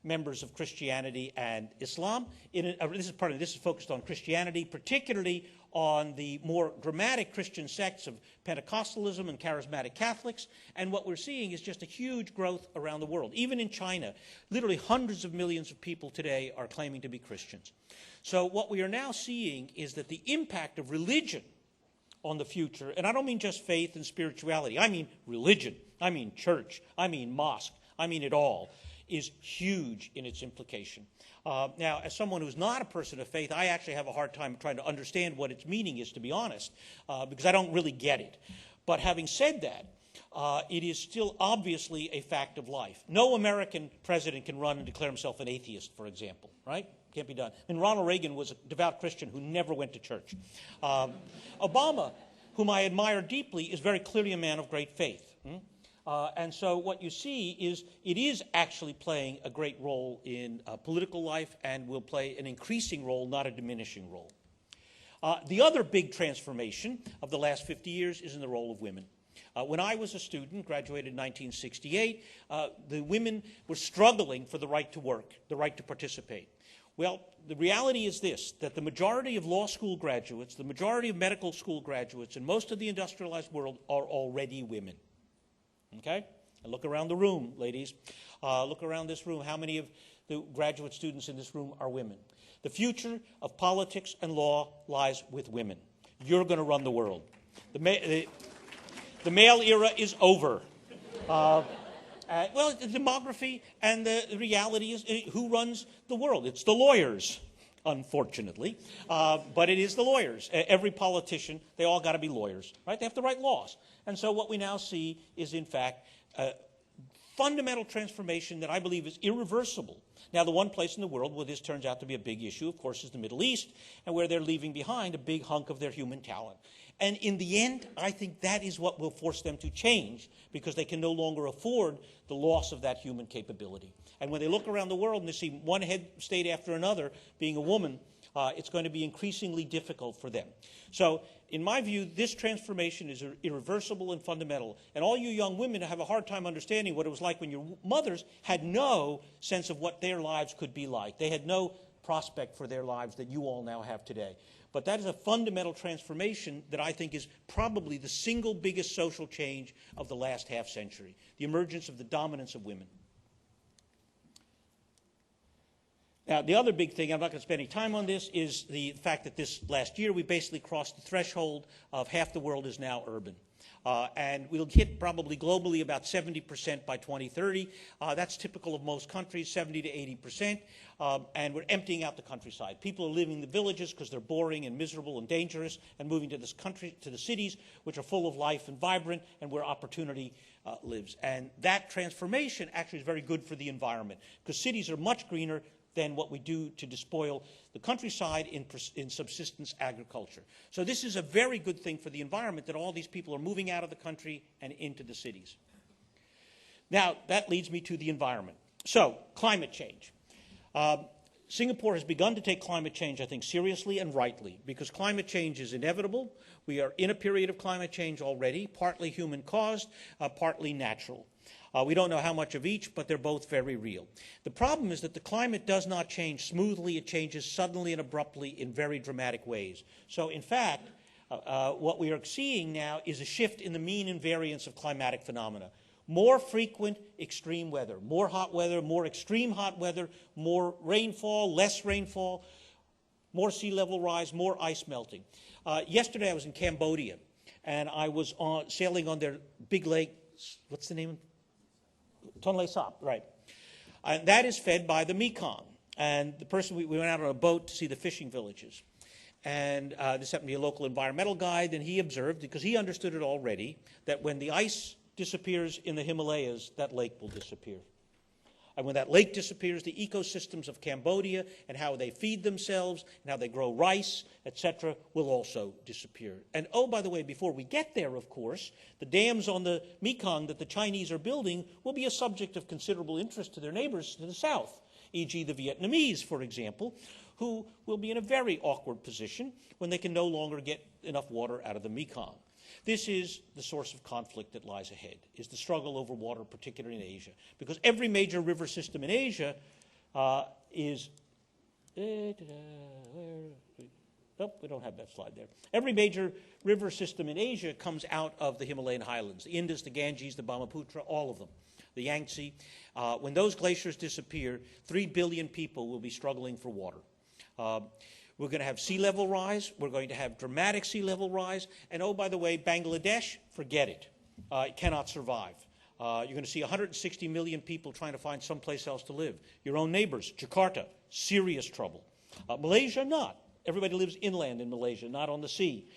members of Christianity and Islam. This is focused on Christianity, particularly on the more dramatic Christian sects of Pentecostalism and charismatic Catholics. And what we're seeing is just a huge growth around the world. Even in China, literally hundreds of millions of people today are claiming to be Christians. So what we are now seeing is that the impact of religion on the future, and I don't mean just faith and spirituality, I mean religion, I mean church, I mean mosque, I mean it all, is huge in its implication. Now, as someone who's not a person of faith, I actually have a hard time trying to understand what its meaning is, to be honest, because I don't really get it. But having said that, it is still obviously a fact of life. No American president can run and declare himself an atheist, for example, right? Can't be done. And Ronald Reagan was a devout Christian who never went to church. Obama, whom I admire deeply, is very clearly a man of great faith. And so what you see is it is actually playing a great role in political life and will play an increasing role, not a diminishing role. The other big transformation of the last 50 years is in the role of women. When I was a student, graduated in 1968, the women were struggling for the right to work, the right to participate. Well, the reality is this, that the majority of law school graduates, the majority of medical school graduates, and most of the industrialized world are already women. Okay? And look around the room, ladies. Look around this room. How many of the graduate students in this room are women? The future of politics and law lies with women. You're going to run the world. The male era is over. Well, the demography and the reality is who runs the world? It's the lawyers, unfortunately. But it is the lawyers. Every politician, they all got to be lawyers, right? They have to write laws. And so what we now see is, in fact, a fundamental transformation that I believe is irreversible. Now, the one place in the world where this turns out to be a big issue, of course, is the Middle East, and where they're leaving behind a big hunk of their human talent. And in the end, I think that is what will force them to change, because they can no longer afford the loss of that human capability. And when they look around the world and they see one head state after another being a woman, it's going to be increasingly difficult for them. So, in my view, this transformation is irreversible and fundamental. And all you young women have a hard time understanding what it was like when your mothers had no sense of what their lives could be like. They had no prospect for their lives that you all now have today. But that is a fundamental transformation that I think is probably the single biggest social change of the last half century, the emergence of the dominance of women. Now, the other big thing, I'm not going to spend any time on this, is the fact that this last year we basically crossed the threshold of half the world is now urban. And we'll hit probably globally about 70% by 2030. That's typical of most countries, 70 to 80%. And we're emptying out the countryside. People are leaving the villages because they're boring and miserable and dangerous, and moving to this country, to the cities, which are full of life and vibrant, and where opportunity lives. And that transformation actually is very good for the environment, because cities are much greener than what we do to despoil the countryside in subsistence agriculture. So this is a very good thing for the environment, that all these people are moving out of the country and into the cities. Now, that leads me to the environment. So, climate change. Singapore has begun to take climate change, I think, seriously and rightly, because climate change is inevitable. We are in a period of climate change already, partly human-caused, partly natural. We don't know how much of each, but they're both very real. The problem is that the climate does not change smoothly. It changes suddenly and abruptly in very dramatic ways. So, in fact, what we are seeing now is a shift in the mean invariance of climatic phenomena. More frequent extreme weather, more hot weather, more extreme hot weather, more rainfall, less rainfall, more sea level rise, more ice melting. Yesterday I was in Cambodia, and I was sailing on their big lake. What's the name? Tonle Sap, right. And that is fed by the Mekong. And the person, we went out on a boat to see the fishing villages. And this happened to be a local environmental guide, and he observed, because he understood it already, that when the ice disappears in the Himalayas, that lake will disappear. And when that lake disappears, the ecosystems of Cambodia and how they feed themselves and how they grow rice, etc., will also disappear. And oh, by the way, before we get there, of course, the dams on the Mekong that the Chinese are building will be a subject of considerable interest to their neighbors to the south, e.g. the Vietnamese, for example, who will be in a very awkward position when they can no longer get enough water out of the Mekong. This is the source of conflict that lies ahead, is the struggle over water, particularly in Asia. Because every major river system in Asia is... Nope, we don't have that slide there. Every major river system in Asia comes out of the Himalayan highlands. The Indus, the Ganges, the Brahmaputra, all of them. The Yangtze. When those glaciers disappear, 3 billion people will be struggling for water. We're going to have sea level rise. We're going to have dramatic sea level rise. And oh, by the way, Bangladesh, forget it. It cannot survive. You're going to see 160 million people trying to find someplace else to live. Your own neighbors, Jakarta, serious trouble. Malaysia, not. Everybody lives inland in Malaysia, not on the sea.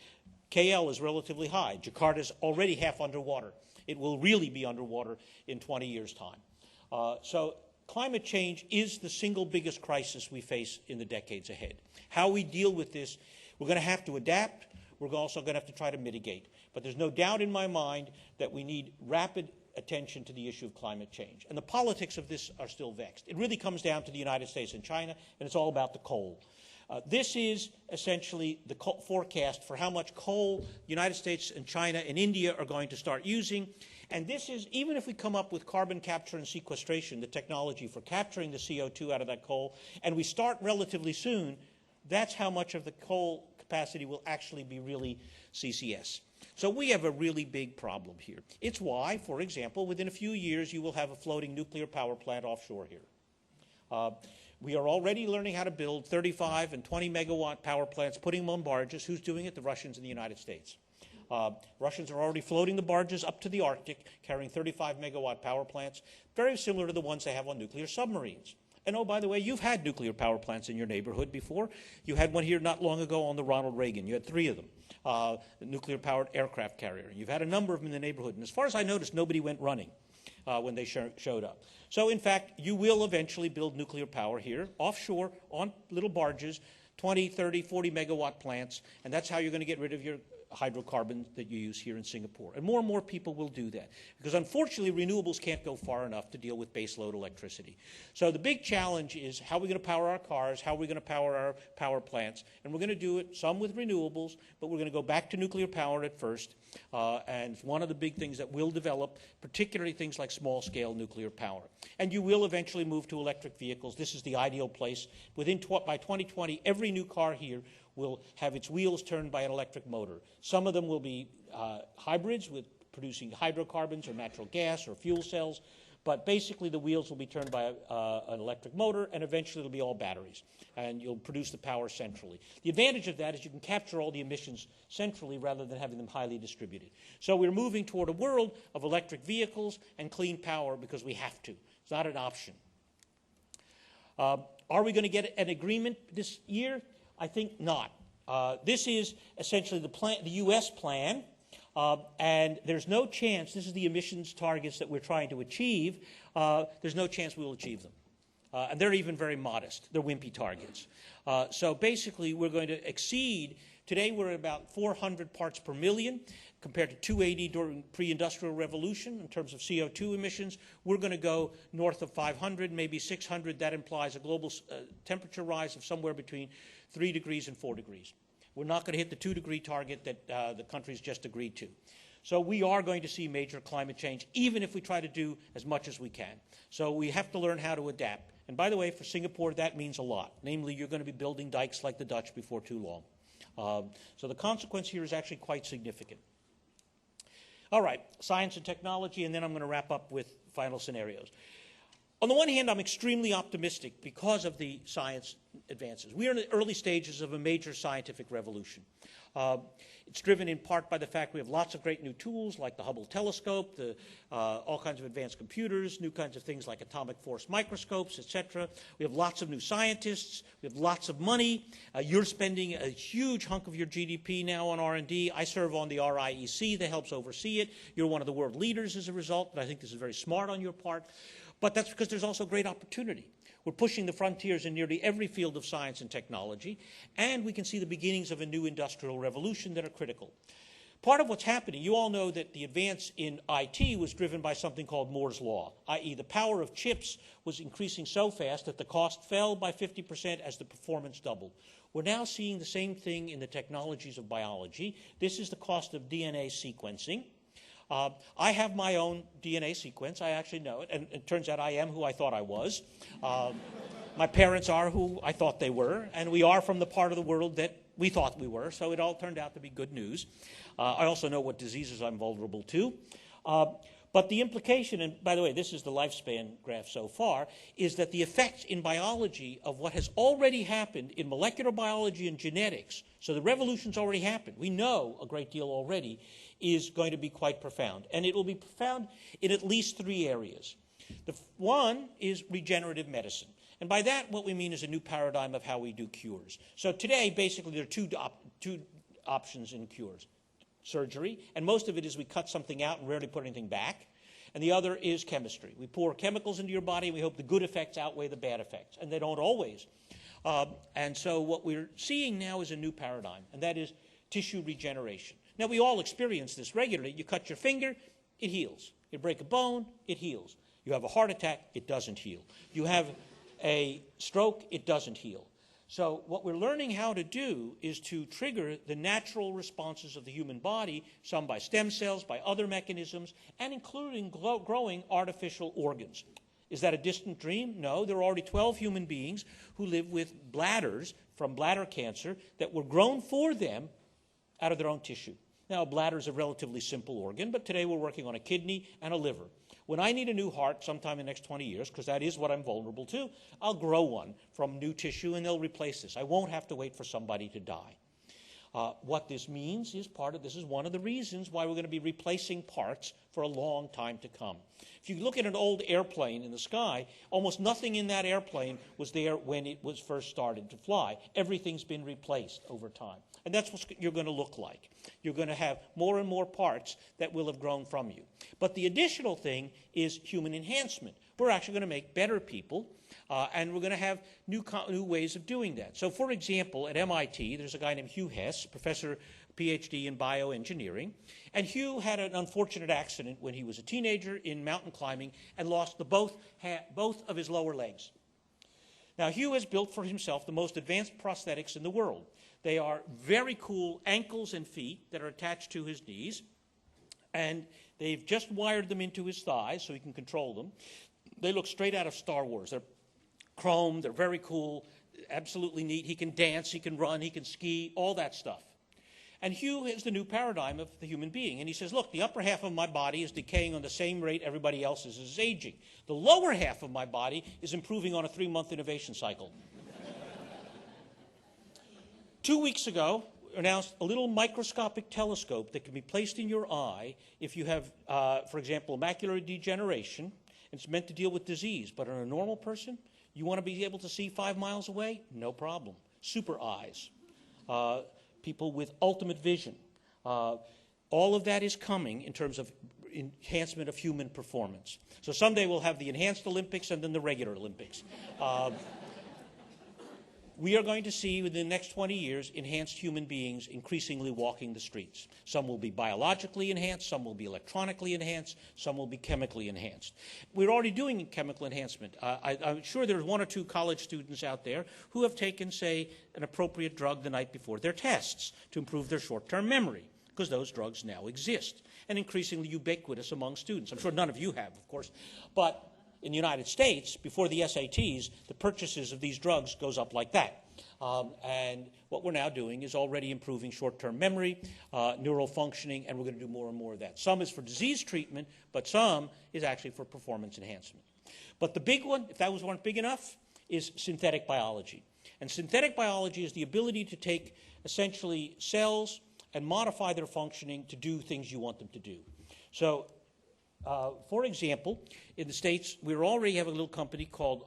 KL is relatively high. Jakarta is already half underwater. It will really be underwater in 20 years' time. So climate change is the single biggest crisis we face in the decades ahead. How we deal with this, we're going to have to adapt. We're also going to have to try to mitigate. But there's no doubt in my mind that we need rapid attention to the issue of climate change. And the politics of this are still vexed. It really comes down to the United States and China, and it's all about the coal. This is essentially the forecast for how much coal the United States and China and India are going to start using. And this is, even if we come up with carbon capture and sequestration, the technology for capturing the CO2 out of that coal, and we start relatively soon, that's how much of the coal capacity will actually be really CCS. So we have a really big problem here. It's why, for example, within a few years you will have a floating nuclear power plant offshore here. We are already learning how to build 35 and 20 megawatt power plants, putting them on barges. Who's doing it? The Russians and the United States. Russians are already floating the barges up to the Arctic, carrying 35 megawatt power plants, very similar to the ones they have on nuclear submarines. And oh, by the way, you've had nuclear power plants in your neighborhood before. You had one here not long ago on the Ronald Reagan. You had 3 of them, the nuclear-powered aircraft carrier. You've had a number of them in the neighborhood. And as far as I noticed, nobody went running when they showed up. So, in fact, you will eventually build nuclear power here, offshore, on little barges, 20, 30, 40 megawatt plants, and that's how you're going to get rid of your hydrocarbon that you use here in Singapore. And more people will do that. Because unfortunately, renewables can't go far enough to deal with baseload electricity. So the big challenge is how are we going to power our cars, how are we going to power our power plants, and we're going to do it, some with renewables, but we're going to go back to nuclear power at first. And one of the big things that will develop, particularly things like small-scale nuclear power. And you will eventually move to electric vehicles. This is the ideal place. By 2020, every new car here will have its wheels turned by an electric motor. Some of them will be hybrids with producing hydrocarbons or natural gas or fuel cells, but basically the wheels will be turned by an electric motor, and eventually it'll be all batteries, and you'll produce the power centrally. The advantage of that is you can capture all the emissions centrally rather than having them highly distributed. So we're moving toward a world of electric vehicles and clean power because we have to. It's not an option. Are we going to get an agreement this year? I think not. This is essentially the U.S. plan, and there's no chance, this is the emissions targets that we're trying to achieve, there's no chance we will achieve them. And they're even very modest. They're wimpy targets. So basically, we're going to exceed, today we're at about 400 parts per million, compared to 280 during pre-industrial revolution in terms of CO2 emissions. We're going to go north of 500, maybe 600. That implies a global temperature rise of somewhere between 3 degrees and 4 degrees. We're not going to hit the 2-degree target that the countries just agreed to. So we are going to see major climate change, even if we try to do as much as we can. So we have to learn how to adapt. And by the way, for Singapore, that means a lot. Namely, you're going to be building dikes like the Dutch before too long. So the consequence here is actually quite significant. All right, science and technology, and then I'm going to wrap up with final scenarios. On the one hand, I'm extremely optimistic because of the science advances. We are in the early stages of a major scientific revolution. It's driven in part by the fact we have lots of great new tools like the Hubble telescope, all kinds of advanced computers, new kinds of things like atomic force microscopes, etc. We have lots of new scientists. We have lots of money. You're spending a huge hunk of your GDP now on R&D. I serve on the RIEC that helps oversee it. You're one of the world leaders as a result, but I think this is very smart on your part. But that's because there's also great opportunity. We're pushing the frontiers in nearly every field of science and technology, and we can see the beginnings of a new industrial revolution that are critical. Part of what's happening, you all know that the advance in IT was driven by something called Moore's Law, i.e. the power of chips was increasing so fast that the cost fell by 50% as the performance doubled. We're now seeing the same thing in the technologies of biology. This is the cost of DNA sequencing. I have my own DNA sequence. I actually know it. And it turns out I am who I thought I was. My parents are who I thought they were. And we are from the part of the world that we thought we were. So it all turned out to be good news. I also know what diseases I'm vulnerable to. But the implication, and by the way, this is the lifespan graph so far, is that the effects in biology of what has already happened in molecular biology and genetics, so the revolution's already happened, we know a great deal already, is going to be quite profound. And it will be profound in at least 3 areas. The one is regenerative medicine. And by that, what we mean is a new paradigm of how we do cures. So today, basically, there are two options in cures. Surgery, and most of it is we cut something out and rarely put anything back. And the other is chemistry. We pour chemicals into your body, and we hope the good effects outweigh the bad effects. And they don't always. And so what we're seeing now is a new paradigm, and that is tissue regeneration. Now, we all experience this regularly. You cut your finger, it heals. You break a bone, it heals. You have a heart attack, it doesn't heal. You have a stroke, it doesn't heal. So what we're learning how to do is to trigger the natural responses of the human body, some by stem cells, by other mechanisms, and including growing artificial organs. Is that a distant dream? No. There are already 12 human beings who live with bladders from bladder cancer that were grown for them out of their own tissue. Now, a bladder is a relatively simple organ, but today we're working on a kidney and a liver. When I need a new heart sometime in the next 20 years, because that is what I'm vulnerable to, I'll grow one from new tissue and they'll replace this. I won't have to wait for somebody to die. What this means is this is one of the reasons why we're going to be replacing parts for a long time to come. If you look at an old airplane in the sky, almost nothing in that airplane was there when it was first started to fly. Everything's been replaced over time. And that's what you're going to look like. You're going to have more and more parts that will have grown from you. But the additional thing is human enhancement. We're actually going to make better people, and we're going to have new ways of doing that. So, for example, at MIT, there's a guy named Hugh Hess, professor, PhD in bioengineering. And Hugh had an unfortunate accident when he was a teenager in mountain climbing and lost both of his lower legs. Now, Hugh has built for himself the most advanced prosthetics in the world. They are very cool ankles and feet that are attached to his knees, and they've just wired them into his thighs so he can control them. They look straight out of Star Wars. They're chrome, they're very cool, absolutely neat. He can dance, he can run, he can ski, all that stuff. And Hugh is the new paradigm of the human being. And he says, look, the upper half of my body is decaying on the same rate everybody else's is aging. The lower half of my body is improving on a 3-month innovation cycle. 2 weeks ago, announced a little microscopic telescope that can be placed in your eye if you have, for example, macular degeneration. It's meant to deal with disease. But on a normal person, you want to be able to see 5 miles away? No problem. Super eyes. People with ultimate vision. All of that is coming in terms of enhancement of human performance. So someday we'll have the enhanced Olympics and then the regular Olympics. We are going to see within the next 20 years enhanced human beings increasingly walking the streets. Some will be biologically enhanced, some will be electronically enhanced, some will be chemically enhanced. We're already doing chemical enhancement. I'm sure there's 1 or 2 college students out there who have taken, say, an appropriate drug the night before their tests to improve their short-term memory, because those drugs now exist. and increasingly ubiquitous among students. I'm sure none of you have, of course, but in the United States, before the SATs, the purchases of these drugs goes up like that. And what we're now doing is already improving short-term memory, neural functioning, and we're going to do more and more of that. Some is for disease treatment, but some is actually for performance enhancement. But the big one, if that wasn't big enough, is synthetic biology. And synthetic biology is the ability to take essentially cells and modify their functioning to do things you want them to do. So, for example, in the States, we already have a little company called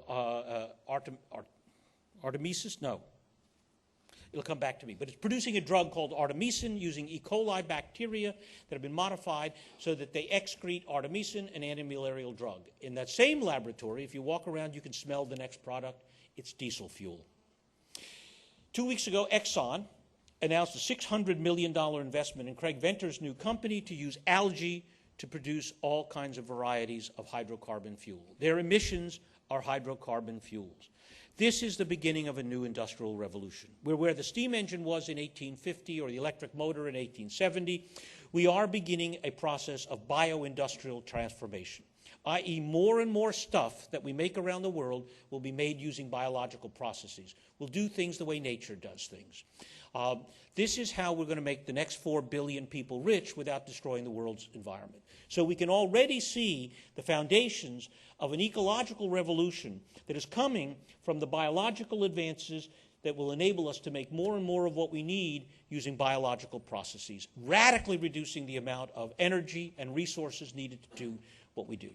Artemisis? No. It'll come back to me. But it's producing a drug called artemisinin using E. coli bacteria that have been modified so that they excrete artemisinin, an antimalarial drug. In that same laboratory, if you walk around, you can smell the next product. It's diesel fuel. 2 weeks ago, Exxon announced a $600 million investment in Craig Venter's new company to use algae to produce all kinds of varieties of hydrocarbon fuel. Their emissions are hydrocarbon fuels. This is the beginning of a new industrial revolution. We're where the steam engine was in 1850 or the electric motor in 1870. We are beginning a process of bio-industrial transformation, i.e. more and more stuff that we make around the world will be made using biological processes. We'll do things the way nature does things. This is how we're going to make the next 4 billion people rich without destroying the world's environment. So we can already see the foundations of an ecological revolution that is coming from the biological advances that will enable us to make more and more of what we need using biological processes, radically reducing the amount of energy and resources needed to do what we do.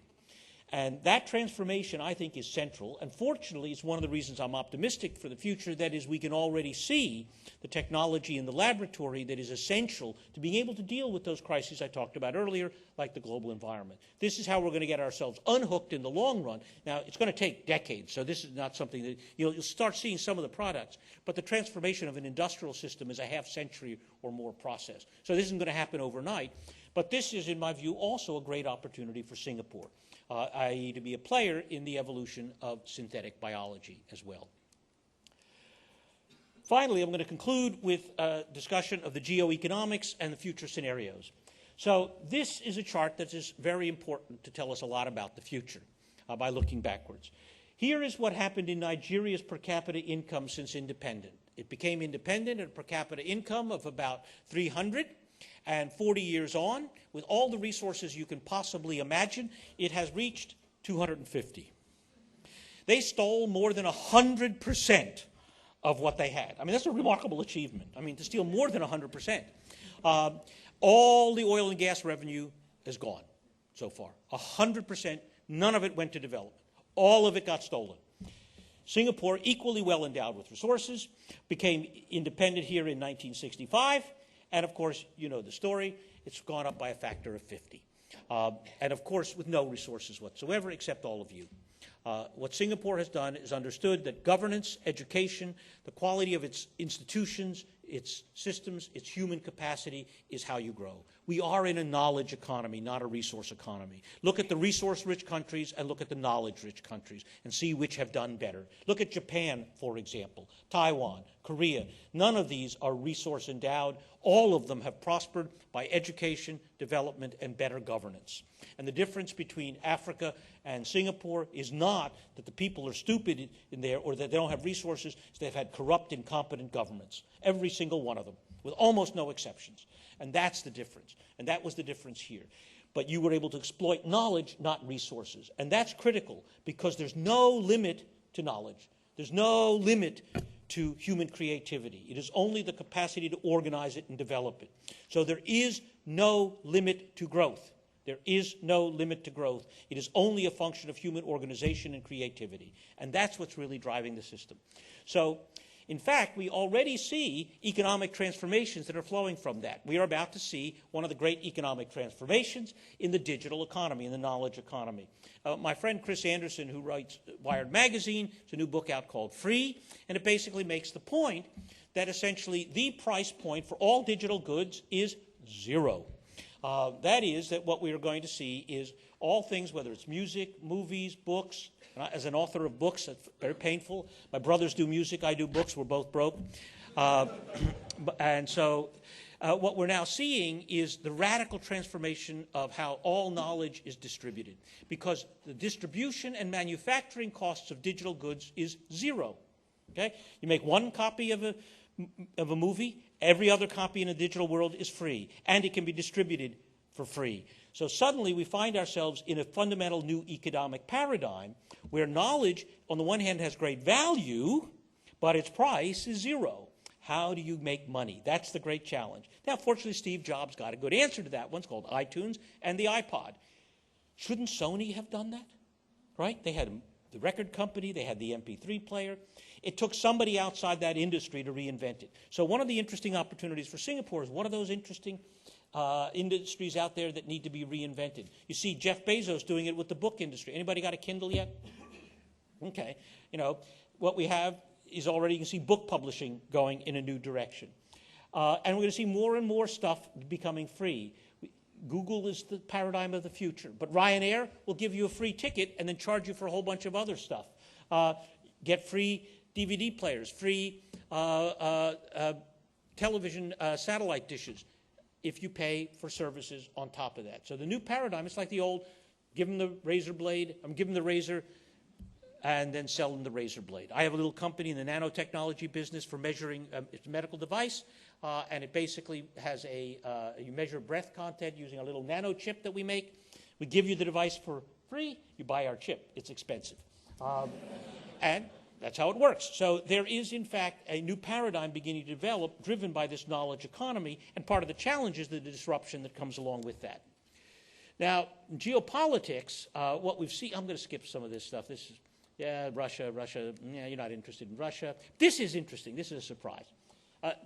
And that transformation, I think, is central. And fortunately, it's one of the reasons I'm optimistic for the future. That is, we can already see the technology in the laboratory that is essential to being able to deal with those crises I talked about earlier, like the global environment. This is how we're going to get ourselves unhooked in the long run. Now, it's going to take decades, so this is not something that you'll start seeing some of the products. But the transformation of an industrial system is a half-century or more process. So this isn't going to happen overnight. But this is, in my view, also a great opportunity for Singapore, i.e. to be a player in the evolution of synthetic biology as well. Finally, I'm going to conclude with a discussion of the geoeconomics and the future scenarios. So this is a chart that is very important to tell us a lot about the future by looking backwards. Here is what happened in Nigeria's per capita income since independence. It became independent at a per capita income of about 300. And 40 years on, with all the resources you can possibly imagine, it has reached 250. They stole more than 100% of what they had. I mean, that's a remarkable achievement. I mean, to steal more than 100%. All the oil and gas revenue is gone so far. 100%, none of it went to development. All of it got stolen. Singapore, equally well endowed with resources, became independent here in 1965. And, of course, you know the story. It's gone up by a factor of 50. And, of course, with no resources whatsoever except all of you. What Singapore has done is understood that governance, education, the quality of its institutions, its systems, its human capacity is how you grow. We are in a knowledge economy, not a resource economy. Look at the resource-rich countries and look at the knowledge-rich countries and see which have done better. Look at Japan, for example, Taiwan, Korea. None of these are resource-endowed. All of them have prospered by education, development, and better governance. And the difference between Africa and Singapore is not that the people are stupid in there or that they don't have resources. They've had corrupt, incompetent governments, every single one of them, with almost no exceptions. And that's the difference. And that was the difference here. But you were able to exploit knowledge, not resources. And that's critical because there's no limit to knowledge. There's no limit to human creativity. It is only the capacity to organize it and develop it. So there is no limit to growth. There is no limit to growth. It is only a function of human organization and creativity. And that's what's really driving the system. So, in fact, we already see economic transformations that are flowing from that. We are about to see one of the great economic transformations in the digital economy, in the knowledge economy. My friend Chris Anderson, who writes Wired Magazine, has a new book out called Free, and it basically makes the point that essentially the price point for all digital goods is zero. That is that what we are going to see is all things, whether it's music, movies, books. As an author of books, that's very painful. My brothers do music, I do books, we're both broke. And so what we're now seeing is the radical transformation of how all knowledge is distributed, because the distribution and manufacturing costs of digital goods is zero. Okay? You make one copy of a movie, every other copy in the digital world is free, and it can be distributed for free. So suddenly we find ourselves in a fundamental new economic paradigm where knowledge, on the one hand, has great value, but its price is zero. How do you make money? That's the great challenge. Now, fortunately, Steve Jobs got a good answer to that. One's called iTunes and the iPod. Shouldn't Sony have done that? Right? They had the record company. They had the MP3 player. It took somebody outside that industry to reinvent it. So one of the interesting opportunities for Singapore is one of those interesting industries out there that need to be reinvented. You see Jeff Bezos doing it with the book industry. Anybody got a Kindle yet? Okay. You know, what we have is already, you can see book publishing going in a new direction. And we're going to see more and more stuff becoming free. Google is the paradigm of the future. But Ryanair will give you a free ticket and then charge you for a whole bunch of other stuff. Get free DVD players, free television satellite dishes, if you pay for services on top of that. So the new paradigm, it's like the old, give them the razor blade, give them the razor, and then sell them the razor blade. I have a little company in the nanotechnology business for measuring, it's a medical device, and it basically has you measure breath content using a little nano chip that we make. We give you the device for free, you buy our chip. It's expensive. And that's how it works. So there is, in fact, a new paradigm beginning to develop, driven by this knowledge economy, and part of the challenge is the disruption that comes along with that. Now, in geopolitics, what we've seen, I'm going to skip some of this stuff. This is, yeah, Russia, yeah, you're not interested in Russia. This is interesting. This is a surprise.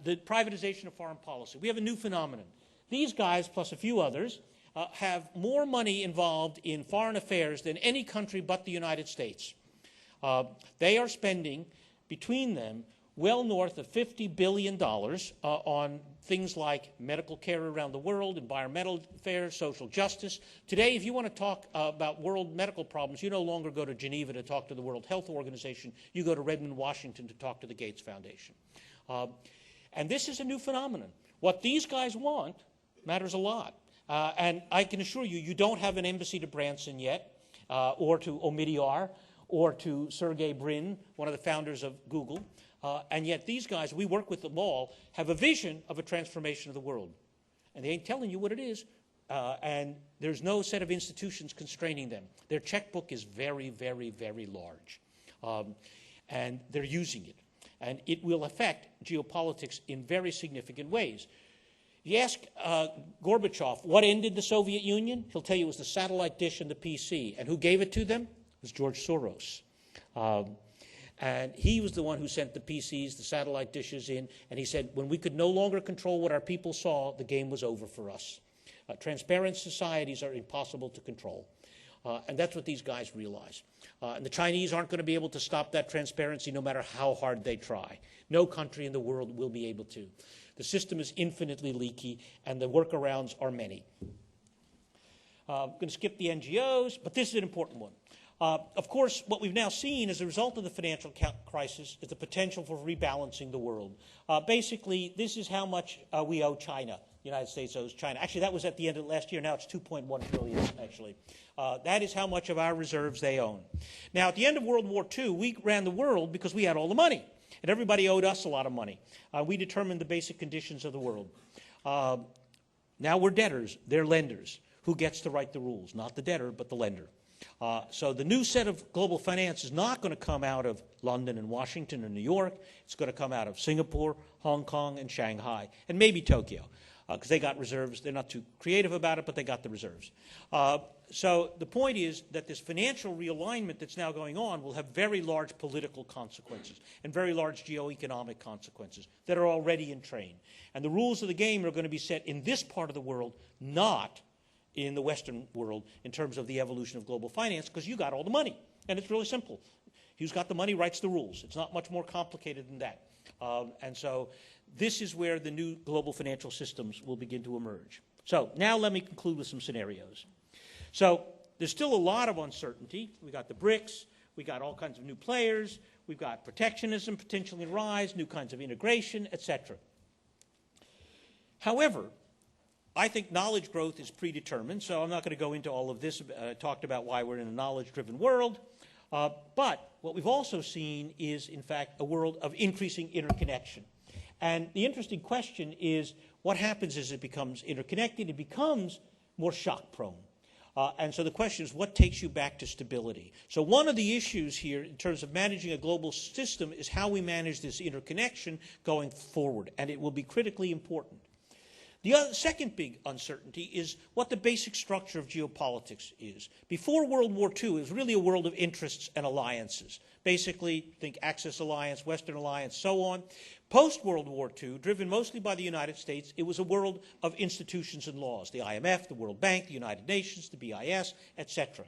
The privatization of foreign policy. We have a new phenomenon. These guys, plus a few others, have more money involved in foreign affairs than any country but the United States. They are spending, between them, well north of $50 billion on things like medical care around the world, environmental affairs, social justice. Today, if you want to talk about world medical problems, you no longer go to Geneva to talk to the World Health Organization. You go to Redmond, Washington to talk to the Gates Foundation. And this is a new phenomenon. What these guys want matters a lot. And I can assure you, you don't have an embassy to Branson yet, or to Omidyar, or to Sergey Brin, one of the founders of Google. And yet these guys, we work with them all, have a vision of a transformation of the world. And they ain't telling you what it is. And there's no set of institutions constraining them. Their checkbook is very, very, very large. And they're using it. And it will affect geopolitics in very significant ways. You ask Gorbachev, what ended the Soviet Union? He'll tell you it was the satellite dish and the PC. And who gave it to them? It was George Soros. And he was the one who sent the PCs, the satellite dishes in, and he said, when we could no longer control what our people saw, the game was over for us. Transparent societies are impossible to control. And that's what these guys realize. And the Chinese aren't going to be able to stop that transparency no matter how hard they try. No country in the world will be able to. The system is infinitely leaky, and the workarounds are many. I'm going to skip the NGOs, but this is an important one. Of course, what we've now seen as a result of the financial crisis is the potential for rebalancing the world. Basically, this is how much we owe China. The United States owes China. Actually, that was at the end of last year. Now it's 2.1 trillion, actually. That is how much of our reserves they own. Now, at the end of World War II, we ran the world because we had all the money. And everybody owed us a lot of money. We determined the basic conditions of the world. Now we're debtors. They're lenders. Who gets to write the rules? Not the debtor, but the lender. So the new set of global finance is not going to come out of London and Washington and New York. It's going to come out of Singapore, Hong Kong, and Shanghai, and maybe Tokyo, because they got reserves. They're not too creative about it, but they got the reserves. So the point is that this financial realignment that's now going on will have very large political consequences and very large geoeconomic consequences that are already in train. And the rules of the game are going to be set in this part of the world, not in the Western world in terms of the evolution of global finance, because you got all the money. And it's really simple. Who's got the money writes the rules. It's not much more complicated than that. And so this is where the new global financial systems will begin to emerge. So now let me conclude with some scenarios. So there's still a lot of uncertainty. We got the BRICS. We got all kinds of new players. We've got protectionism potentially rise, new kinds of integration, etc. However, I think knowledge growth is predetermined, so I'm not going to go into all of this. I talked about why we're in a knowledge-driven world. But what we've also seen is, in fact, a world of increasing interconnection. And the interesting question is, what happens as it becomes interconnected? It becomes more shock-prone. And so the question is, what takes you back to stability? So one of the issues here in terms of managing a global system is how we manage this interconnection going forward, and it will be critically important. The second big uncertainty is what the basic structure of geopolitics is. Before World War II, it was really a world of interests and alliances. Basically, think Axis Alliance, Western Alliance, so on. Post-World War II, driven mostly by the United States, it was a world of institutions and laws. The IMF, the World Bank, the United Nations, the BIS, etc.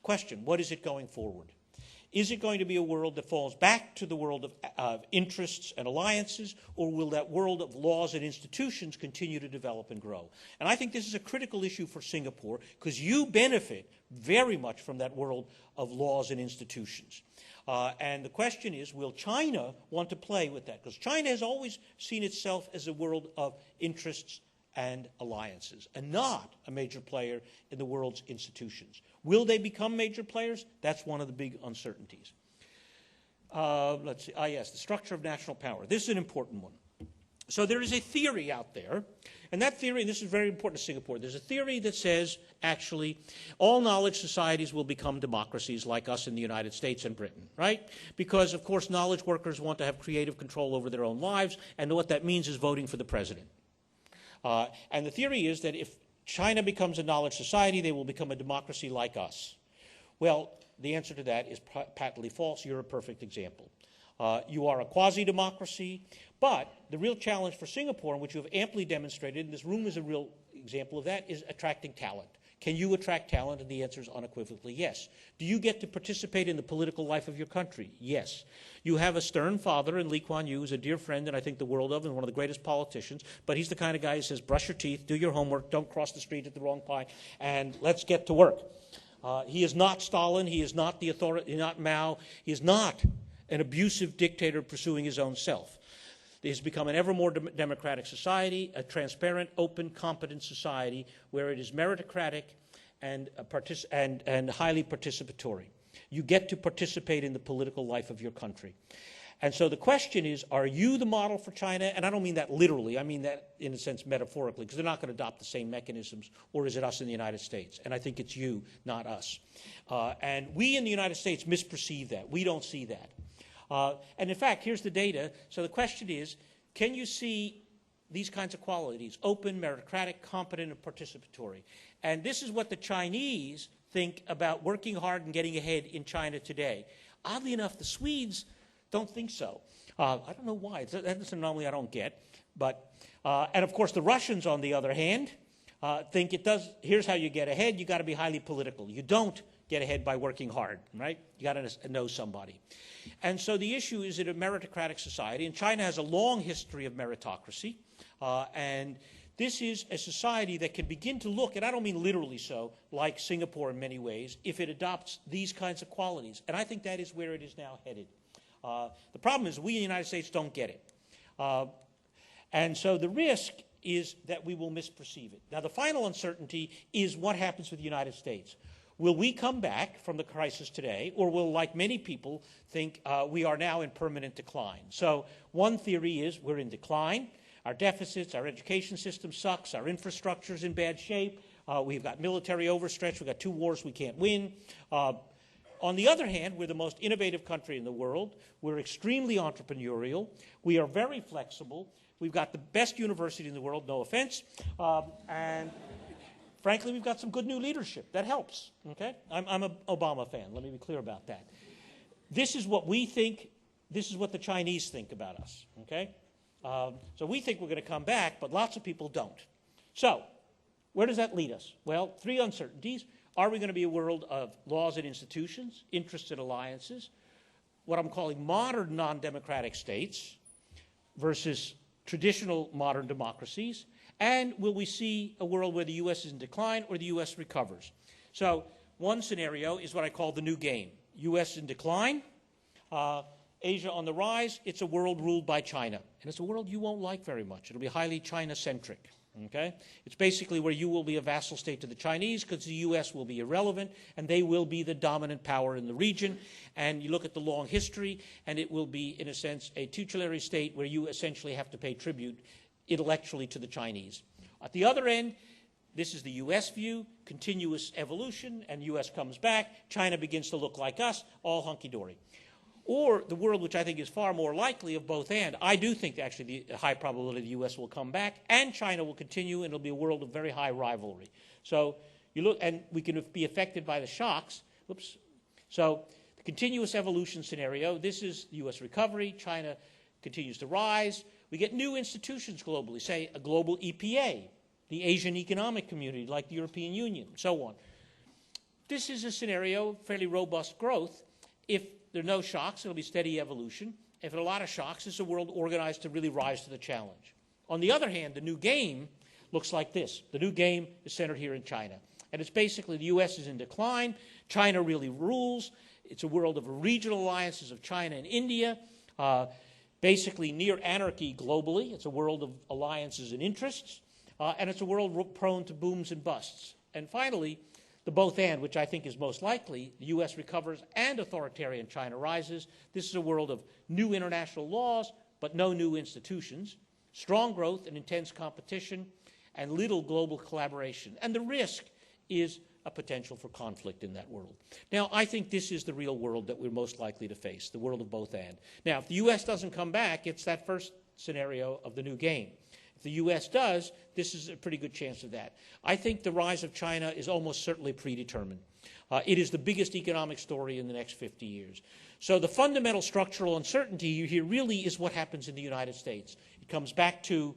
Question, what is it going forward? Is it going to be a world that falls back to the world of interests and alliances, or will that world of laws and institutions continue to develop and grow? And I think this is a critical issue for Singapore, because you benefit very much from that world of laws and institutions. And the question is, will China want to play with that? Because China has always seen itself as a world of interests and alliances, and not a major player in the world's institutions. Will they become major players? That's one of the big uncertainties. Let's see. Yes, the structure of national power. This is an important one. So there is a theory out there, and that theory, and this is very important to Singapore, there's a theory that says, actually, all knowledge societies will become democracies like us in the United States and Britain, right? Because, of course, knowledge workers want to have creative control over their own lives, and what that means is voting for the president. And the theory is that if China becomes a knowledge society, they will become a democracy like us. Well, the answer to that is patently false. You're a perfect example. You are a quasi-democracy, but the real challenge for Singapore, which you have amply demonstrated, and this room is a real example of that, is attracting talent. Can you attract talent? And the answer is unequivocally yes. Do you get to participate in the political life of your country? Yes. You have a stern father in Lee Kuan Yew, who's a dear friend and I think the world of, and one of the greatest politicians, but he's the kind of guy who says, brush your teeth, do your homework, don't cross the street at the wrong time, and let's get to work. He is not Stalin, he is not the authority, not Mao, he is not an abusive dictator pursuing his own self. It has become an ever more democratic society, a transparent, open, competent society where it is meritocratic and highly participatory. You get to participate in the political life of your country. And so the question is, are you the model for China? And I don't mean that literally. I mean that in a sense metaphorically, because they're not going to adopt the same mechanisms. Or is it us in the United States? And I think it's you, not us. And we in the United States misperceive that. We don't see that. And in fact, here's the data. So the question is, can you see these kinds of qualities, open, meritocratic, competent, and participatory? And this is what the Chinese think about working hard and getting ahead in China today. Oddly enough, the Swedes don't think so. I don't know why. That's an anomaly I don't get. But, and of course, the Russians, on the other hand, think it does. Here's how you get ahead. You got to be highly political. You don't get ahead by working hard, right? You got to know somebody. And so the issue is in a meritocratic society, and China has a long history of meritocracy, and this is a society that can begin to look, and I don't mean literally so, like Singapore in many ways, if it adopts these kinds of qualities. And I think that is where it is now headed. The problem is we in the United States don't get it. And so the risk is that we will misperceive it. Now, the final uncertainty is what happens with the United States. Will we come back from the crisis today, or will, like many people, think we are now in permanent decline? So one theory is we're in decline. Our deficits, our education system sucks, our infrastructure is in bad shape, we've got military overstretch, we've got 2 wars we can't win. On the other hand, we're the most innovative country in the world. We're extremely entrepreneurial. We are very flexible. We've got the best university in the world, no offense, and frankly, we've got some good new leadership. That helps, okay? I'm an Obama fan. Let me be clear about that. This is what we think. This is what the Chinese think about us, okay? So we think we're going to come back, but lots of people don't. So where does that lead us? Well, 3 uncertainties. Are we going to be a world of laws and institutions, interests and alliances, what I'm calling modern non-democratic states versus traditional modern democracies? And will we see a world where the U.S. is in decline or the U.S. recovers? So one scenario is what I call the new game. U.S. in decline, Asia on the rise, it's a world ruled by China. And it's a world you won't like very much. It'll be highly China-centric. Okay? It's basically where you will be a vassal state to the Chinese because the U.S. will be irrelevant and they will be the dominant power in the region. And you look at the long history and it will be, in a sense, a tutelary state where you essentially have to pay tribute intellectually to the Chinese. At the other end, this is the U.S. view, continuous evolution, and U.S. comes back, China begins to look like us, all hunky-dory. Or the world, which I think is far more likely of both and. I do think actually the high probability the U.S. will come back and China will continue and it'll be a world of very high rivalry. So you look, and we can be affected by the shocks. Whoops. So the continuous evolution scenario, this is the U.S. recovery, China continues to rise. We get new institutions globally, say a global EPA, the Asian Economic Community like the European Union, so on. This is a scenario, fairly robust growth. If there are no shocks, it'll be steady evolution. If there are a lot of shocks, it's a world organized to really rise to the challenge. On the other hand, the new game looks like this. The new game is centered here in China. And it's basically the U.S. is in decline. China really rules. It's a world of regional alliances of China and India, basically near anarchy globally. It's a world of alliances and interests. And it's a world prone to booms and busts. And finally, the both and, which I think is most likely, the U.S. recovers and authoritarian China rises. This is a world of new international laws, but no new institutions, strong growth and intense competition, and little global collaboration. And the risk is a potential for conflict in that world. Now, I think this is the real world that we're most likely to face, the world of both and. Now, if the U.S. doesn't come back, it's that first scenario of the new game. If the U.S. does, this is a pretty good chance of that. I think the rise of China is almost certainly predetermined. It is the biggest economic story in the next 50 years. So the fundamental structural uncertainty here really is what happens in the United States. It comes back to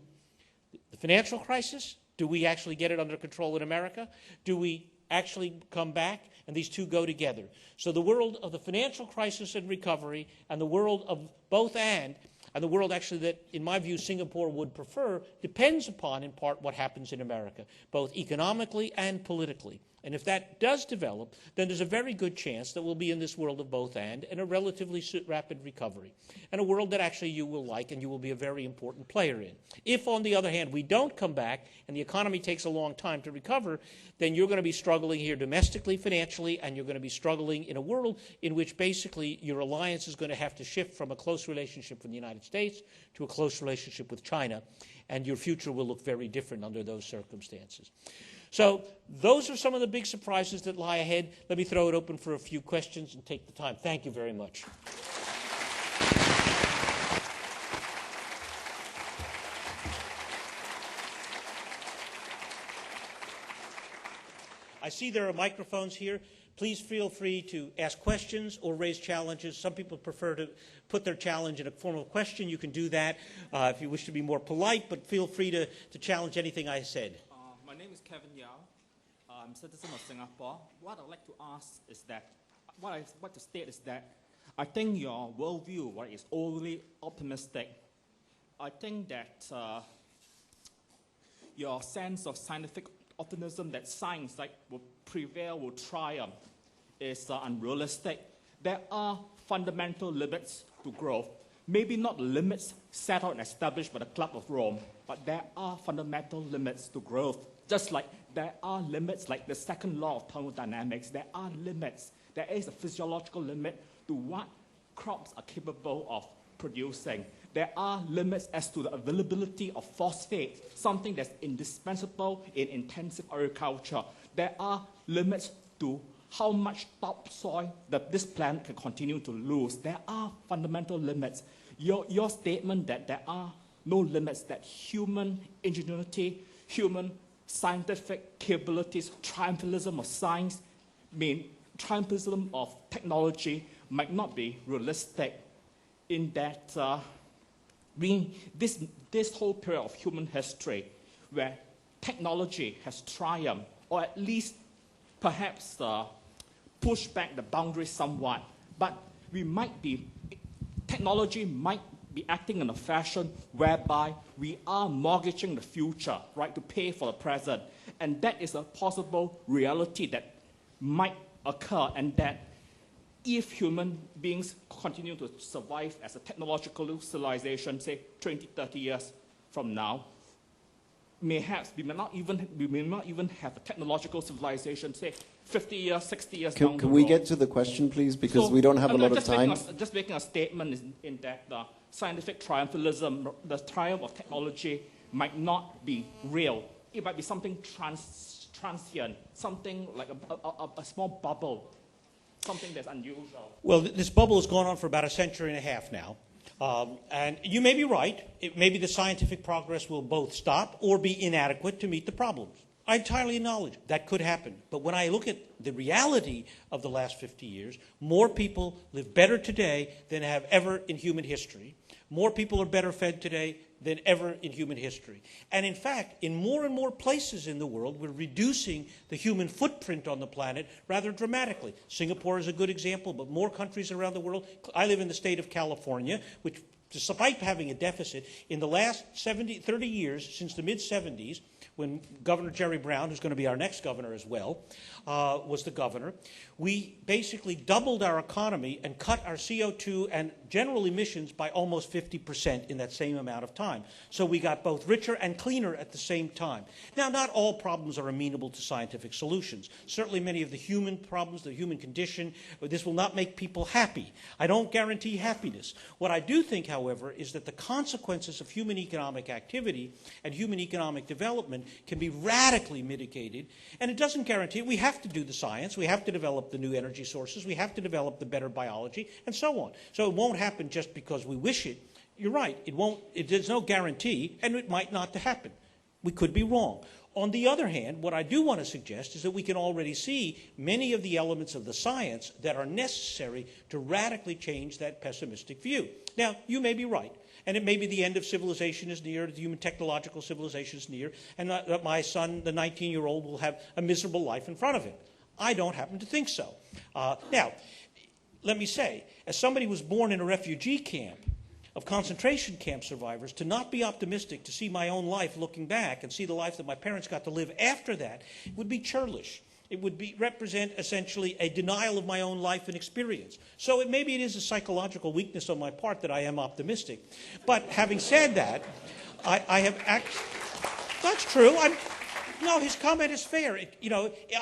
the financial crisis. Do we actually get it under control in America? Do we actually come back? And these two go together. So the world of the financial crisis and recovery and the world of both and the world actually that, in my view, Singapore would prefer, depends upon, in part, what happens in America, both economically and politically. And if that does develop, then there's a very good chance that we'll be in this world of both and a relatively rapid recovery, and a world that actually you will like and you will be a very important player in. If, on the other hand, we don't come back and the economy takes a long time to recover, then you're going to be struggling here domestically, financially, and you're going to be struggling in a world in which basically your alliance is going to have to shift from a close relationship with the United States to a close relationship with China, and your future will look very different under those circumstances. So those are some of the big surprises that lie ahead. Let me throw it open for a few questions and take the time. Thank you very much. I see there are microphones here. Please feel free to ask questions or raise challenges. Some people prefer to put their challenge in a form of question. You can do that if you wish to be more polite, but feel free to challenge anything I said. My name is Kevin Yao. I'm a citizen of Singapore. What I'd like to ask is that, what I'd like to state is that I think your worldview is overly optimistic. I think that your sense of scientific optimism that science will prevail, will triumph, is unrealistic. There are fundamental limits to growth. Maybe not limits set out and established by the Club of Rome, but there are fundamental limits to growth. Just like there are limits, like the second law of thermodynamics, there are limits. There is a physiological limit to what crops are capable of producing. There are limits as to the availability of phosphate, something that's indispensable in intensive agriculture. There are limits to how much topsoil that this planet can continue to lose. There are fundamental limits. Your statement that there are no limits, that human ingenuity, human scientific capabilities, triumphalism of science, triumphalism of technology might not be realistic, in that this whole period of human history where technology has triumphed, or at least perhaps pushed back the boundaries somewhat, but technology might be acting in a fashion whereby we are mortgaging the future, right, to pay for the present. And that is a possible reality that might occur, and that if human beings continue to survive as a technological civilization, say 20, 30 years from now, perhaps we may not even have a technological civilization, say 50 years, 60 years down the road. Can we get to the question, please? Because we don't have a lot of time. Just making a statement in that the scientific triumphalism, the triumph of technology might not be real. It might be something transient, something like a small bubble, something that's unusual. Well, this bubble has gone on for about a century and a half now. And you may be right. Maybe the scientific progress will both stop or be inadequate to meet the problems. I entirely acknowledge that could happen. But when I look at the reality of the last 50 years, more people live better today than have ever in human history. More people are better fed today than ever in human history. And in fact, in more and more places in the world, we're reducing the human footprint on the planet rather dramatically. Singapore is a good example, but more countries around the world. I live in the state of California, which, despite having a deficit, in the last 30 years, since the mid-70s, when Governor Jerry Brown, who's going to be our next governor as well, was the governor, we basically doubled our economy and cut our CO2 and general emissions by almost 50% in that same amount of time. So we got both richer and cleaner at the same time. Now, not all problems are amenable to scientific solutions. Certainly many of the human problems, the human condition, this will not make people happy. I don't guarantee happiness. What I do think, however, is that the consequences of human economic activity and human economic development can be radically mitigated, and it doesn't guarantee it. We have to do the science, we have to develop the new energy sources, we have to develop the better biology, and so on. So it won't happen just because we wish it. You're right, there's no guarantee, and it might not happen. We could be wrong. On the other hand, what I do want to suggest is that we can already see many of the elements of the science that are necessary to radically change that pessimistic view. Now, you may be right. And it may be the end of civilization is near, the human technological civilization is near, and that my son, the 19-year-old, will have a miserable life in front of him. I don't happen to think so. Now, let me say, as somebody who was born in a refugee camp, of concentration camp survivors, to not be optimistic, to see my own life looking back and see the life that my parents got to live after that, would be churlish. It would represent essentially a denial of my own life and experience. So maybe it is a psychological weakness on my part that I am optimistic. But having said that, I have that's true. No, his comment is fair.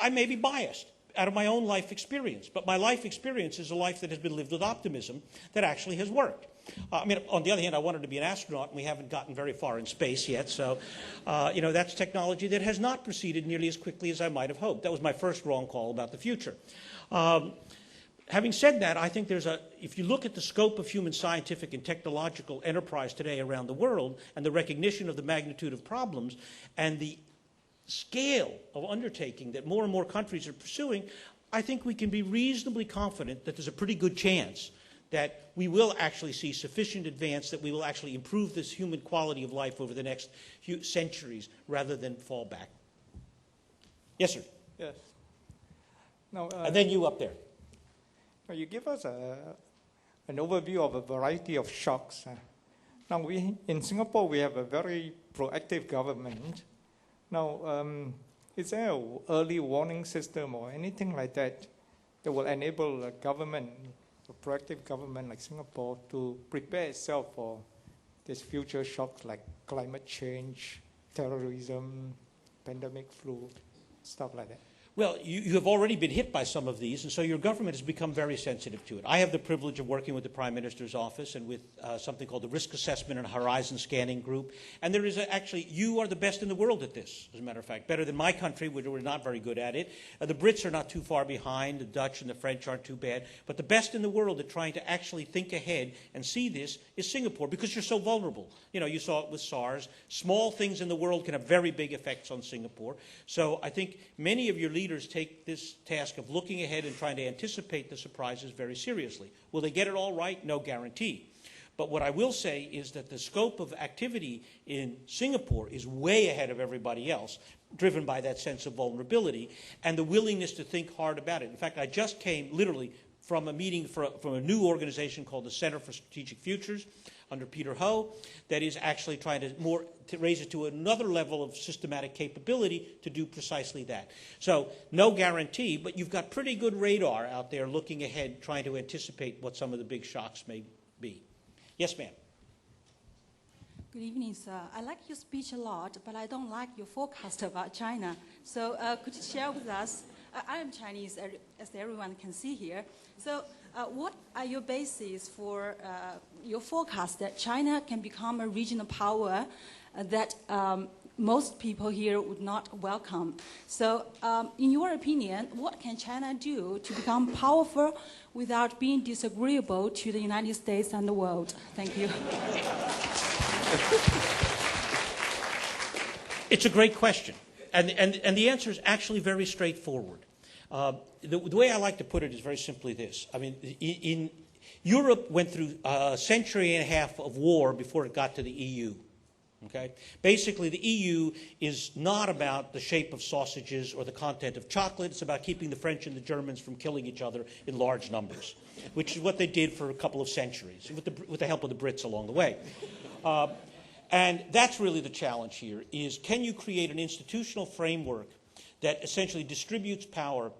I may be biased out of my own life experience, but my life experience is a life that has been lived with optimism that actually has worked. On the other hand, I wanted to be an astronaut, and we haven't gotten very far in space yet. So, that's technology that has not proceeded nearly as quickly as I might have hoped. That was my first wrong call about the future. Having said that, I think if you look at the scope of human scientific and technological enterprise today around the world, and the recognition of the magnitude of problems, and the scale of undertaking that more and more countries are pursuing, I think we can be reasonably confident that there's a pretty good chance that we will actually see sufficient advance, that we will actually improve this human quality of life over the next few centuries rather than fall back. Yes, sir. Yes. Now, and then you up there. You give us an overview of a variety of shocks. Now, in Singapore, we have a very proactive government. Now, is there an early warning system or anything like that that will enable a government, a proactive government like Singapore, to prepare itself for these future shocks like climate change, terrorism, pandemic, flu, stuff like that? Well, you have already been hit by some of these, and so your government has become very sensitive to it. I have the privilege of working with the Prime Minister's office and with something called the Risk Assessment and Horizon Scanning Group. And there is actually, you are the best in the world at this, as a matter of fact, better than my country, which we're not very good at it. The Brits are not too far behind. The Dutch and the French aren't too bad. But the best in the world at trying to actually think ahead and see this is Singapore, because you're so vulnerable. You saw it with SARS. Small things in the world can have very big effects on Singapore. So I think many of your leaders take this task of looking ahead and trying to anticipate the surprises very seriously. Will they get it all right? No guarantee. But what I will say is that the scope of activity in Singapore is way ahead of everybody else, driven by that sense of vulnerability and the willingness to think hard about it. In fact, I just came literally from a meeting from a new organization called the Center for Strategic Futures. under Peter Ho that is actually trying to raise it to another level of systematic capability to do precisely that. So no guarantee, but you've got pretty good radar out there looking ahead, trying to anticipate what some of the big shocks may be. Yes, ma'am. Good evening, sir. I like your speech a lot, but I don't like your forecast about China. So could you share with us, I am Chinese, as everyone can see here. So what are your bases for your forecast that China can become a regional power that most people here would not welcome? So in your opinion, what can China do to become powerful without being disagreeable to the United States and the world? Thank you. It's a great question. And the answer is actually very straightforward. The way I like to put it is very simply this. I mean, Europe went through a century and a half of war before it got to the EU. Okay? Basically, the EU is not about the shape of sausages or the content of chocolate. It's about keeping the French and the Germans from killing each other in large numbers, which is what they did for a couple of centuries, with the help of the Brits along the way. And that's really the challenge here, is can you create an institutional framework that essentially distributes power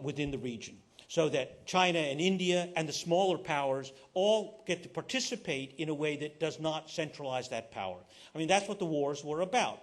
within the region so that China and India and the smaller powers all get to participate in a way that does not centralize that power. I mean, that's what the wars were about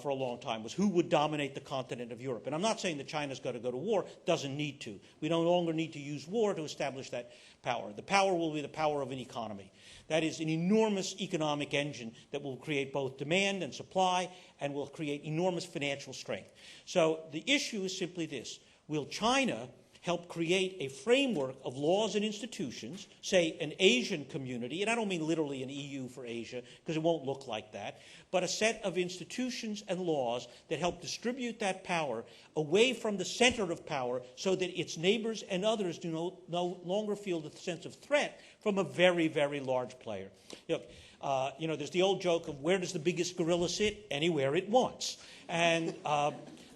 for a long time, was who would dominate the continent of Europe. And I'm not saying that China's got to go to war, doesn't need to. We no longer need to use war to establish that power. The power will be the power of an economy. That is an enormous economic engine that will create both demand and supply and will create enormous financial strength. So the issue is simply this. Will China help create a framework of laws and institutions, say an Asian community, and I don't mean literally an EU for Asia, because it won't look like that, but a set of institutions and laws that help distribute that power away from the center of power so that its neighbors and others do no longer feel the sense of threat from a very, very large player. Look, there's the old joke of where does the biggest gorilla sit? Anywhere it wants. And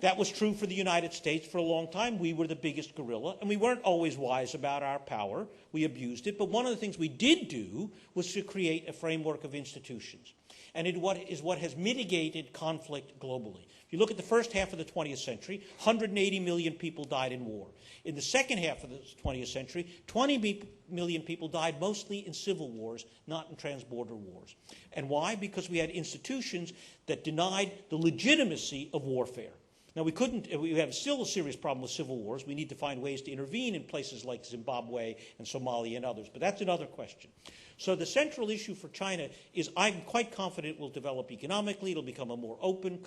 that was true for the United States for a long time. We were the biggest gorilla, and we weren't always wise about our power. We abused it. But one of the things we did do was to create a framework of institutions. And it is what has mitigated conflict globally. If you look at the first half of the 20th century, 180 million people died in war. In the second half of the 20th century, 20 million people died mostly in civil wars, not in transborder wars. And why? Because we had institutions that denied the legitimacy of warfare. Now, we have still a serious problem with civil wars. We need to find ways to intervene in places like Zimbabwe and Somalia and others, but that's another question. So the central issue for China is I'm quite confident it will develop economically. It'll become a more open,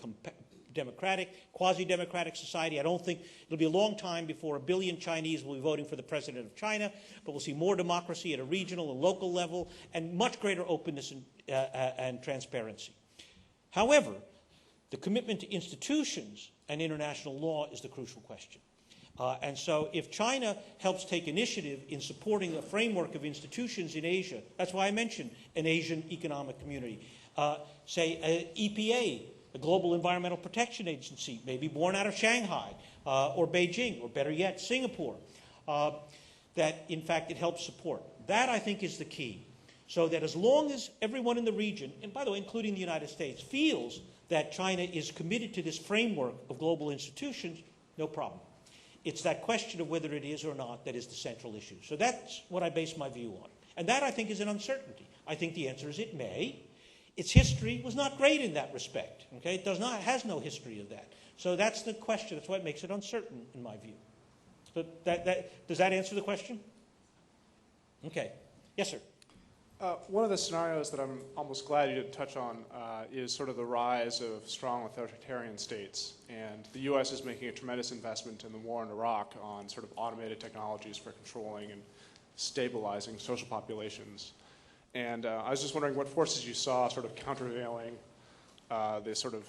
democratic, quasi-democratic society. I don't think it'll be a long time before 1 billion Chinese will be voting for the president of China, but we'll see more democracy at a regional and local level and much greater openness and transparency. However, the commitment to institutions and international law is the crucial question. And so if China helps take initiative in supporting a framework of institutions in Asia, that's why I mentioned an Asian economic community, say EPA, the Global Environmental Protection Agency, maybe born out of Shanghai or Beijing, or better yet, Singapore, that in fact it helps support. That, I think, is the key. So that as long as everyone in the region, and by the way, including the United States, feels that China is committed to this framework of global institutions, no problem. It's that question of whether it is or not that is the central issue. So that's what I base my view on. And that, I think, is an uncertainty. I think the answer is it may. Its history was not great in that respect. Okay? It has no history of that. So that's the question. That's what makes it uncertain, in my view. So does that answer the question? Okay. Yes, sir. One of the scenarios that I'm almost glad you didn't touch on is sort of the rise of strong authoritarian states. And the U.S. is making a tremendous investment in the war in Iraq on sort of automated technologies for controlling and stabilizing social populations. And I was just wondering what forces you saw sort of countervailing this sort of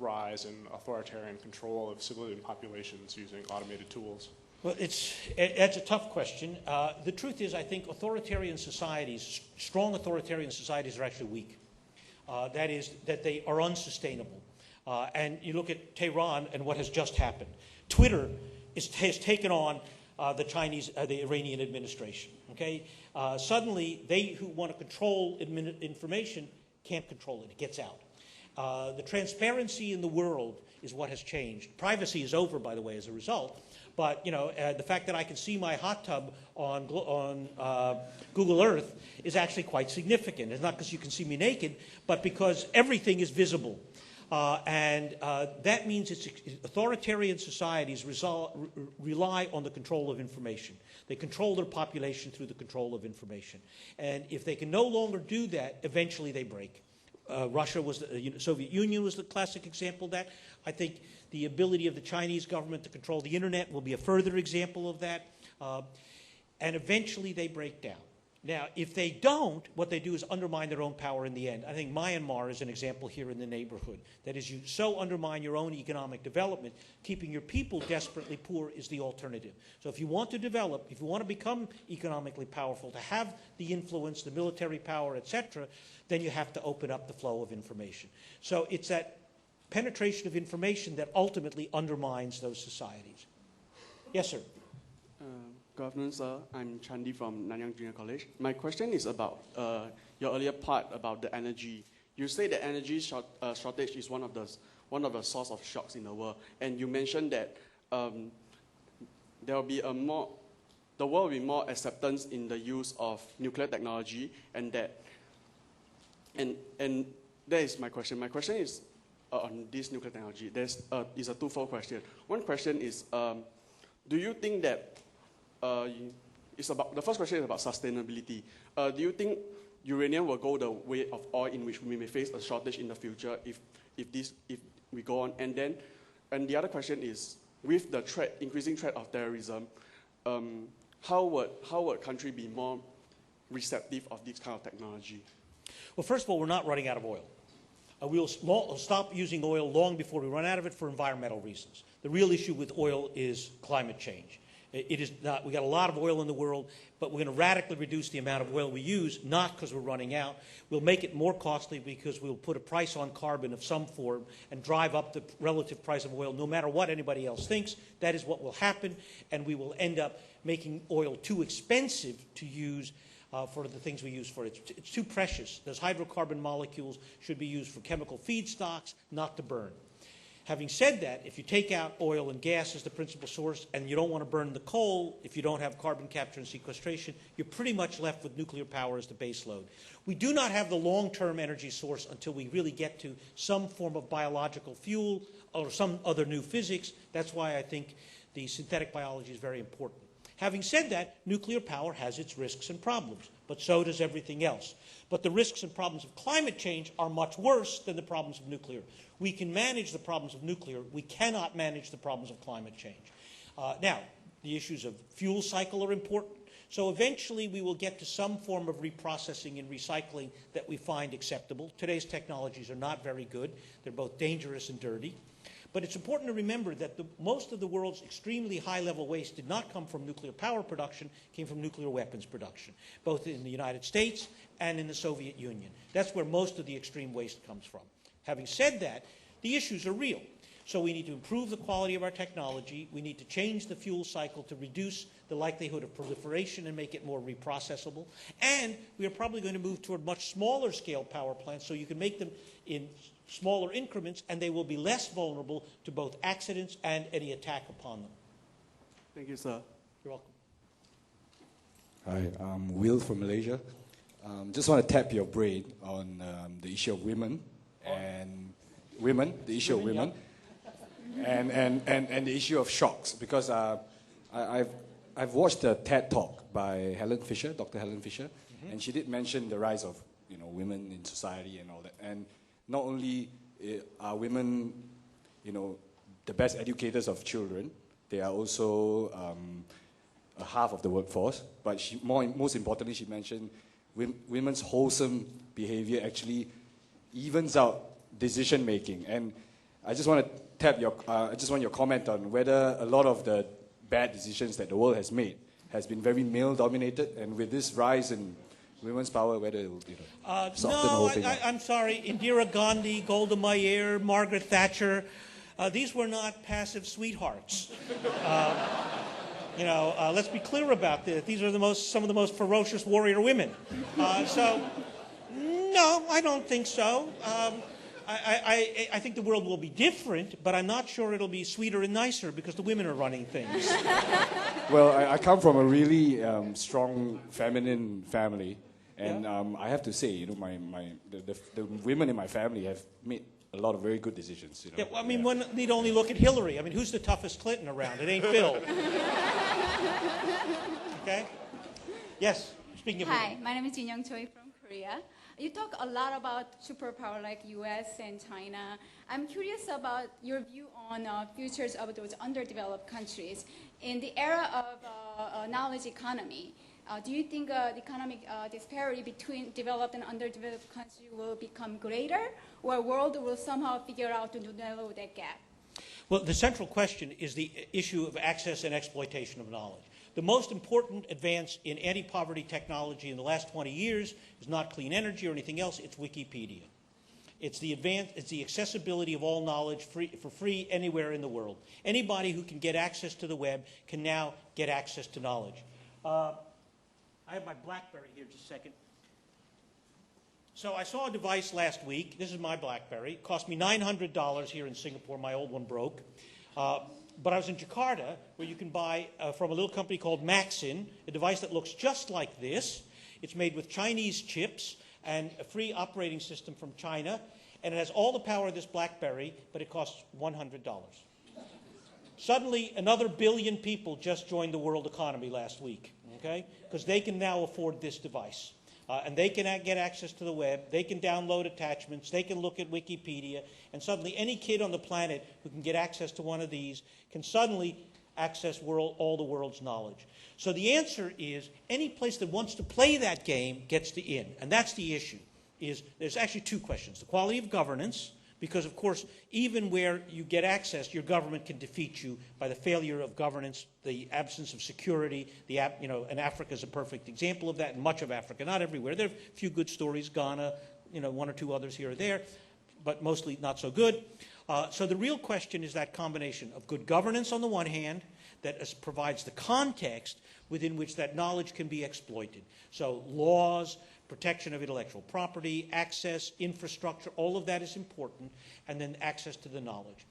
rise in authoritarian control of civilian populations using automated tools. Well, that's a tough question. The truth is, I think authoritarian societies, strong authoritarian societies, are actually weak. That is, that they are unsustainable. And you look at Tehran and what has just happened. Twitter has taken on the Iranian administration. Okay, suddenly they who want to control information can't control it; it gets out. The transparency in the world is what has changed. Privacy is over, by the way, as a result. But the fact that I can see my hot tub on Google Earth is actually quite significant. It's not because you can see me naked, but because everything is visible. And that means authoritarian societies rely on the control of information. They control their population through the control of information. And if they can no longer do that, eventually they break. Russia was the Soviet Union was the classic example of that. I think the ability of the Chinese government to control the internet will be a further example of that. And eventually they break down. Now, if they don't, what they do is undermine their own power in the end. I think Myanmar is an example here in the neighborhood. That is, you so undermine your own economic development, keeping your people desperately poor is the alternative. So if you want to develop, if you want to become economically powerful, to have the influence, the military power, etc., then you have to open up the flow of information. So it's that penetration of information that ultimately undermines those societies. Yes, sir. Good afternoon, sir. I'm Chandi from Nanyang Junior College. My question is about your earlier part about the energy. You say that energy shortage is one of the source of shocks in the world, and you mentioned that there will be the world will be more acceptance in the use of nuclear technology, and that is my question. My question is on this nuclear technology. Is a twofold question. One question is, do you think that the first question is about sustainability. Do you think uranium will go the way of oil, in which we may face a shortage in the future if we go on? And the other question is, with the increasing threat of terrorism, how would country be more receptive of this kind of technology? Well, first of all, we're not running out of oil. We'll stop using oil long before we run out of it for environmental reasons. The real issue with oil is climate change. It is not, we got a lot of oil in the world, but we're going to radically reduce the amount of oil we use, not because we're running out. We'll make it more costly because we'll put a price on carbon of some form and drive up the relative price of oil no matter what anybody else thinks. That is what will happen, and we will end up making oil too expensive to use for the things we use for it. It's too precious. Those hydrocarbon molecules should be used for chemical feedstocks, not to burn. Having said that, if you take out oil and gas as the principal source and you don't want to burn the coal, if you don't have carbon capture and sequestration, you're pretty much left with nuclear power as the base load. We do not have the long-term energy source until we really get to some form of biological fuel or some other new physics. That's why I think the synthetic biology is very important. Having said that, nuclear power has its risks and problems, but so does everything else. But the risks and problems of climate change are much worse than the problems of nuclear. We can manage the problems of nuclear. We cannot manage the problems of climate change. Now, the issues of fuel cycle are important. So eventually we will get to some form of reprocessing and recycling that we find acceptable. Today's technologies are not very good. They're both dangerous and dirty. But it's important to remember that most of the world's extremely high-level waste did not come from nuclear power production, came from nuclear weapons production, both in the United States and in the Soviet Union. That's where most of the extreme waste comes from. Having said that, the issues are real. So we need to improve the quality of our technology. We need to change the fuel cycle to reduce the likelihood of proliferation and make it more reprocessable. And we are probably going to move toward much smaller scale power plants so you can make them in smaller increments, and they will be less vulnerable to both accidents and any attack upon them. Thank you, sir. You're welcome. Hi, I'm Will from Malaysia. Just want to tap your brain on the issue of women and the issue of women, and the issue of shocks, because I've watched a TED talk by Dr. Helen Fisher, and she did mention the rise of women in society and all that. And not only are women, the best educators of children, they are also a half of the workforce. But most importantly, she mentioned women's wholesome behavior actually evens out decision making. And I just want to tap I just want your comment on whether a lot of the bad decisions that the world has made has been very male dominated, and with this rise in women's power, whether it will soften the whole thing. I'm sorry. Indira Gandhi, Golda Meir, Margaret Thatcher, these were not passive sweethearts. Let's be clear about this. These are some of the most ferocious warrior women. So, no, I don't think so. I think the world will be different, but I'm not sure it'll be sweeter and nicer because the women are running things. Well, I come from a really strong feminine family, and I have to say, the women in my family have made a lot of very good decisions. Yeah, well, one need only look at Hillary. Who's the toughest Clinton around? It ain't Bill. Okay? Yes, speaking of Hi, women. my name is Jin Young Choi from Korea. You talk a lot about superpower like US and China. I'm curious about your view on futures of those underdeveloped countries. In the era of knowledge economy, do you think the economic disparity between developed and underdeveloped countries will become greater, or the world will somehow figure out to narrow that gap? Well, the central question is the issue of access and exploitation of knowledge. The most important advance in anti-poverty technology in the last 20 years is not clean energy or anything else, it's Wikipedia. It's the accessibility of all knowledge for free anywhere in the world. Anybody who can get access to the web can now get access to knowledge. I have my BlackBerry here, just a second. So I saw a device last week. This is my BlackBerry. It cost me $900 here in Singapore. My old one broke. But I was in Jakarta, where you can buy from a little company called Maxin, a device that looks just like this. It's made with Chinese chips and a free operating system from China. And it has all the power of this BlackBerry, but it costs $100. Suddenly, another billion people just joined the world economy last week, okay? Because they can now afford this device. And they can get access to the web, they can download attachments, they can look at Wikipedia, and suddenly any kid on the planet who can get access to one of these can suddenly access all the world's knowledge. So the answer is any place that wants to play that game gets the in. And that's the issue. There's actually two questions. The quality of governance, because, of course, even where you get access, your government can defeat you by the failure of governance, the absence of security. And Africa is a perfect example of that, and much of Africa, not everywhere. There are a few good stories, Ghana, one or two others here or there, but mostly not so good. So the real question is that combination of good governance on the one hand that provides the context within which that knowledge can be exploited. So laws, protection of intellectual property, access, infrastructure, all of that is important, and then access to the knowledge.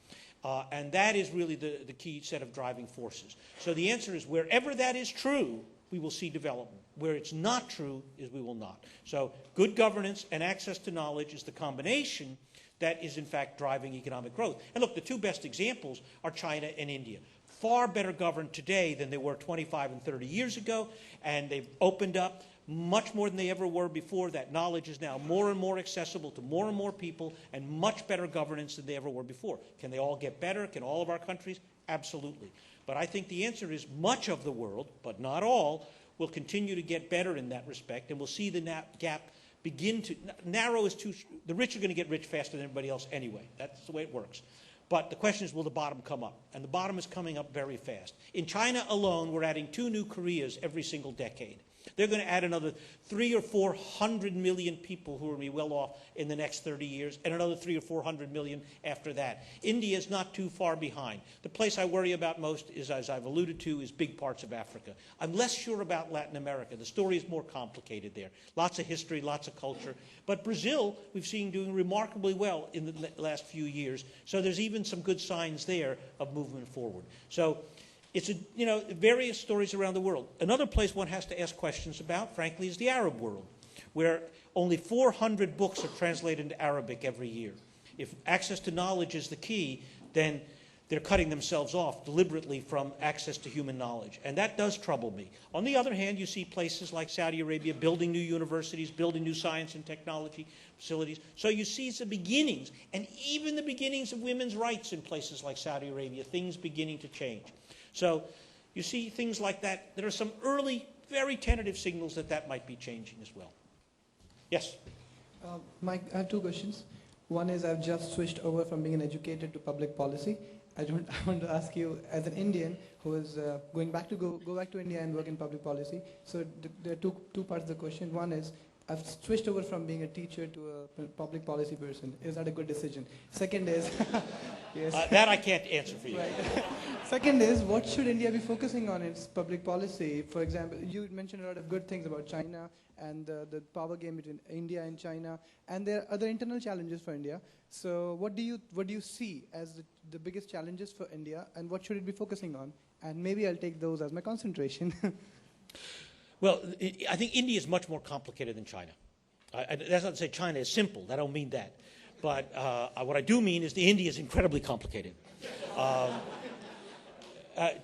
And that is really the key set of driving forces. So the answer is wherever that is true, we will see development. Where it's not true is we will not. So good governance and access to knowledge is the combination that is, in fact, driving economic growth. And look, the two best examples are China and India. Far better governed today than they were 25 and 30 years ago, and they've opened up much more than they ever were before. That knowledge is now more and more accessible to more and more people, and much better governance than they ever were before. Can they all get better? Can all of our countries? Absolutely. But I think the answer is much of the world, but not all, will continue to get better in that respect, and we'll see the gap begin to narrow. The rich are going to get rich faster than everybody else anyway. That's the way it works. But the question is, will the bottom come up? And the bottom is coming up very fast. In China alone, we're adding 2 new Koreas every single decade. They're going to add another 300 or 400 million people who will be well off in the next 30 years, and another 300 or 400 million after that. India is not too far behind. The place I worry about most is, as I've alluded to, is big parts of Africa. I'm less sure about Latin America. The story is more complicated there. Lots of history, lots of culture. But Brazil, we've seen doing remarkably well in the last few years. So there's even some good signs there of movement forward. So it's various stories around the world. Another place one has to ask questions about, frankly, is the Arab world, where only 400 books are translated into Arabic every year. If access to knowledge is the key, then they're cutting themselves off deliberately from access to human knowledge. And that does trouble me. On the other hand, you see places like Saudi Arabia building new universities, building new science and technology facilities. So you see the beginnings, and even the beginnings of women's rights in places like Saudi Arabia, things beginning to change. So you see things like that. There are some early, very tentative signals that might be changing as well. Yes? Mike, I have 2 questions. One is I've just switched over from being an educator to public policy. I want to ask you, as an Indian who is go back to India and work in public policy, so there are two parts of the question. One is, I've switched over from being a teacher to a public policy person. Is that a good decision? Second is, yes. That I can't answer for you. Right. Second is, what should India be focusing on in its public policy? For example, you mentioned a lot of good things about China and the power game between India and China, and there are other internal challenges for India. So what do you see as the biggest challenges for India, and what should it be focusing on? And maybe I'll take those as my concentration. Well, I think India is much more complicated than China. That's not to say China is simple. I don't mean that. But what I do mean is India is incredibly complicated.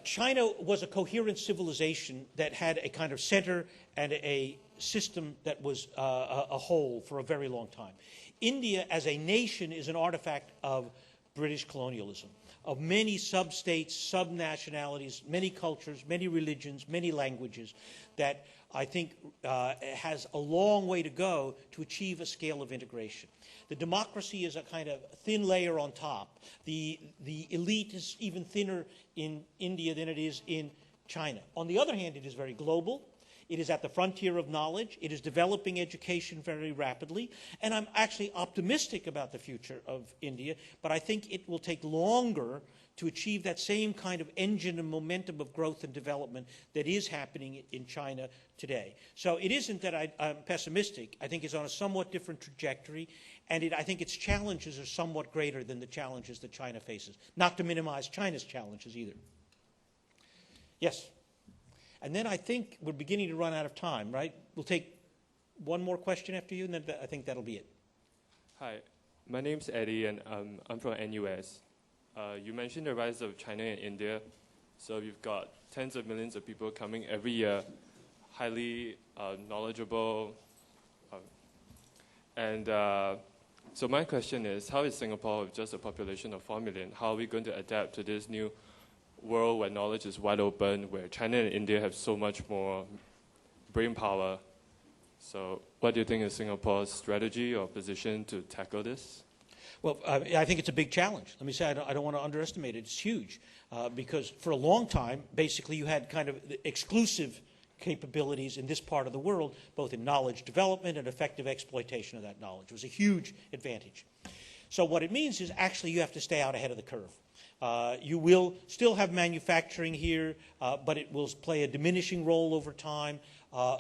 China was a coherent civilization that had a kind of center and a system that was a whole for a very long time. India as a nation is an artifact of British colonialism, of many sub-states, sub-nationalities, many cultures, many religions, many languages that I think has a long way to go to achieve a scale of integration. The democracy is a kind of thin layer on top. The elite is even thinner in India than it is in China. On the other hand, it is very global. It is at the frontier of knowledge. It is developing education very rapidly. And I'm actually optimistic about the future of India, but I think it will take longer to achieve that same kind of engine and momentum of growth and development that is happening in China today. So it isn't that I'm pessimistic. I think it's on a somewhat different trajectory, and I think its challenges are somewhat greater than the challenges that China faces. Not to minimize China's challenges either. Yes? And then I think we're beginning to run out of time, right? We'll take one more question after you, and then I think that'll be it. Hi, my name's Eddie, and I'm from NUS. You mentioned the rise of China and India. So you've got tens of millions of people coming every year, highly knowledgeable. So my question is, how is Singapore, with just a population of 4 million, how are we going to adapt to this new world where knowledge is wide open, where China and India have so much more brain power? So what do you think is Singapore's strategy or position to tackle this? Well, I think it's a big challenge. Let me say, I don't want to underestimate it. It's huge because for a long time, basically, you had kind of exclusive capabilities in this part of the world, both in knowledge development and effective exploitation of that knowledge. It was a huge advantage. So what it means is actually you have to stay out ahead of the curve. You will still have manufacturing here, but it will play a diminishing role over time.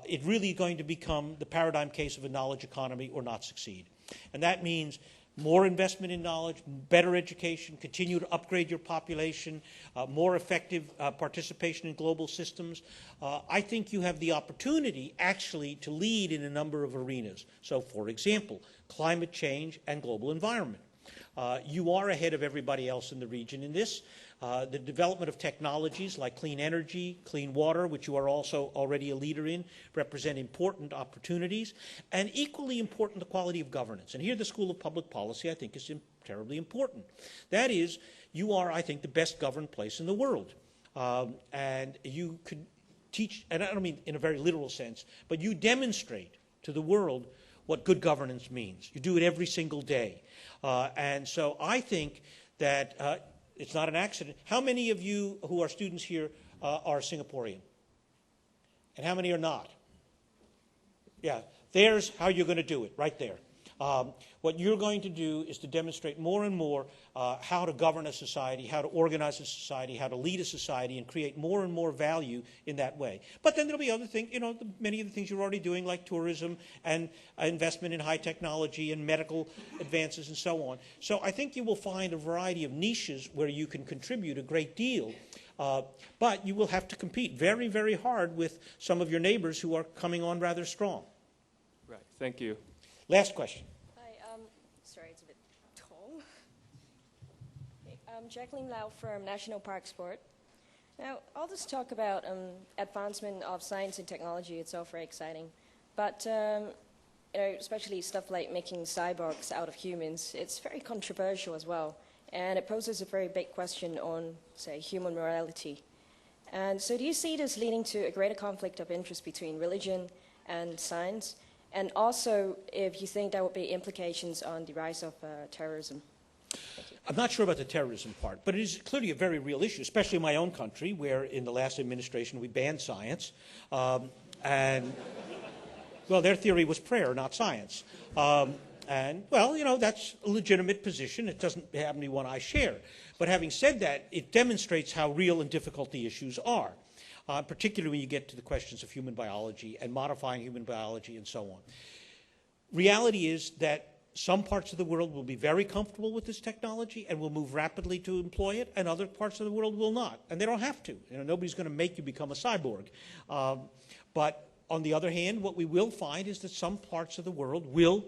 It's really going to become the paradigm case of a knowledge economy or not succeed. And that means more investment in knowledge, better education, continue to upgrade your population, more effective participation in global systems. I think you have the opportunity actually to lead in a number of arenas. So, for example, climate change and global environment. You are ahead of everybody else in the region in this. The development of technologies like clean energy, clean water, which you are also already a leader in, represent important opportunities. And equally important, the quality of governance. And here the School of Public Policy, I think, is terribly important. That is, you are, I think, the best governed place in the world. And you could teach, and I don't mean in a very literal sense, but you demonstrate to the world what good governance means. You do it every single day. And so I think that it's not an accident. How many of you who are students here are Singaporean? And how many are not? Yeah, there's how you're going to do it, right there. What you're going to do is to demonstrate more and more how to govern a society, how to organize a society, how to lead a society, and create more and more value in that way. But then there'll be other things, you know, many of the things you're already doing, like tourism and investment in high technology and medical advances and so on. So I think you will find a variety of niches where you can contribute a great deal. But you will have to compete very, very hard with some of your neighbors who are coming on rather strong. Right. Thank you. Last question. Hi, sorry, it's a bit tall. Okay, I'm Jacqueline Lau from National Park Sport. Now, all this talk about advancement of science and technology, it's all very exciting. But, you know, especially stuff like making cyborgs out of humans, it's very controversial as well. And it poses a very big question on, say, human morality. And so do you see this leading to a greater conflict of interest between religion and science? And also, if you think there would be implications on the rise of terrorism. I'm not sure about the terrorism part, but it is clearly a very real issue, especially in my own country, where in the last administration we banned science. And Well, their theory was prayer, not science. And, well, you know, that's a legitimate position. It doesn't happen to be one I share. But having said that, it demonstrates how real and difficult the issues are, particularly when you get to the questions of human biology and modifying human biology and so on. Reality is that some parts of the world will be very comfortable with this technology and will move rapidly to employ it, and other parts of the world will not. And they don't have to. You know, nobody's going to make you become a cyborg. But on the other hand, what we will find is that some parts of the world will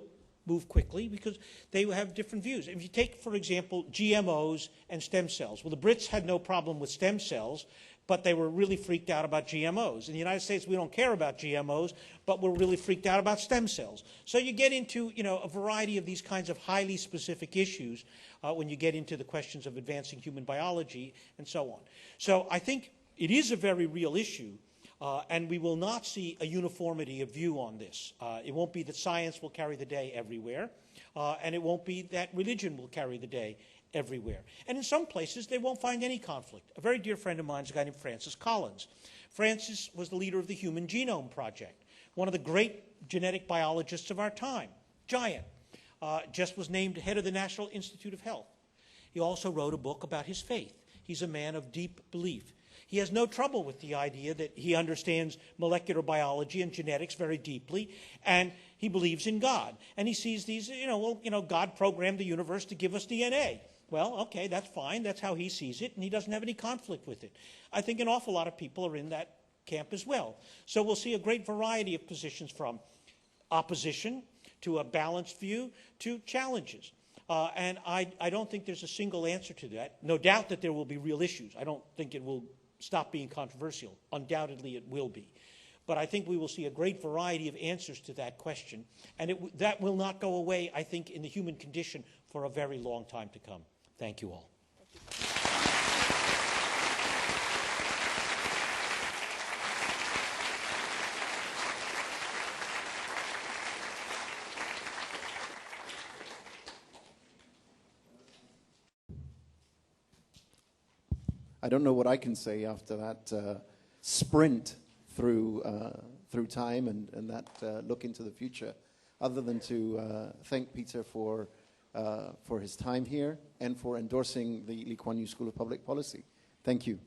move quickly because they have different views. If you take, for example, GMOs and stem cells. Well, the Brits had no problem with stem cells, but they were really freaked out about GMOs. In the United States, we don't care about GMOs, but we're really freaked out about stem cells. So you get into, you know, a variety of these kinds of highly specific issues when you get into the questions of advancing human biology and so on. So I think it is a very real issue. And we will not see a uniformity of view on this. It won't be that science will carry the day everywhere, and it won't be that religion will carry the day everywhere. And in some places, they won't find any conflict. A very dear friend of mine is a guy named Francis Collins. Francis was the leader of the Human Genome Project, one of the great genetic biologists of our time, giant, just was named head of the National Institute of Health. He also wrote a book about his faith. He's a man of deep belief. He has no trouble with the idea that he understands molecular biology and genetics very deeply, and he believes in God. And he sees these, God programmed the universe to give us DNA. Well, okay, that's fine. That's how he sees it, and he doesn't have any conflict with it. I think an awful lot of people are in that camp as well. So we'll see a great variety of positions from opposition to a balanced view to challenges. And I don't think there's a single answer to that. No doubt that there will be real issues. I don't think it will stop being controversial. Undoubtedly it will be. But I think we will see a great variety of answers to that question. And that will not go away, I think, in the human condition for a very long time to come. Thank you all. I don't know what I can say after that sprint through time and that look into the future, other than to thank Peter for his time here and for endorsing the Lee Kuan Yew School of Public Policy. Thank you.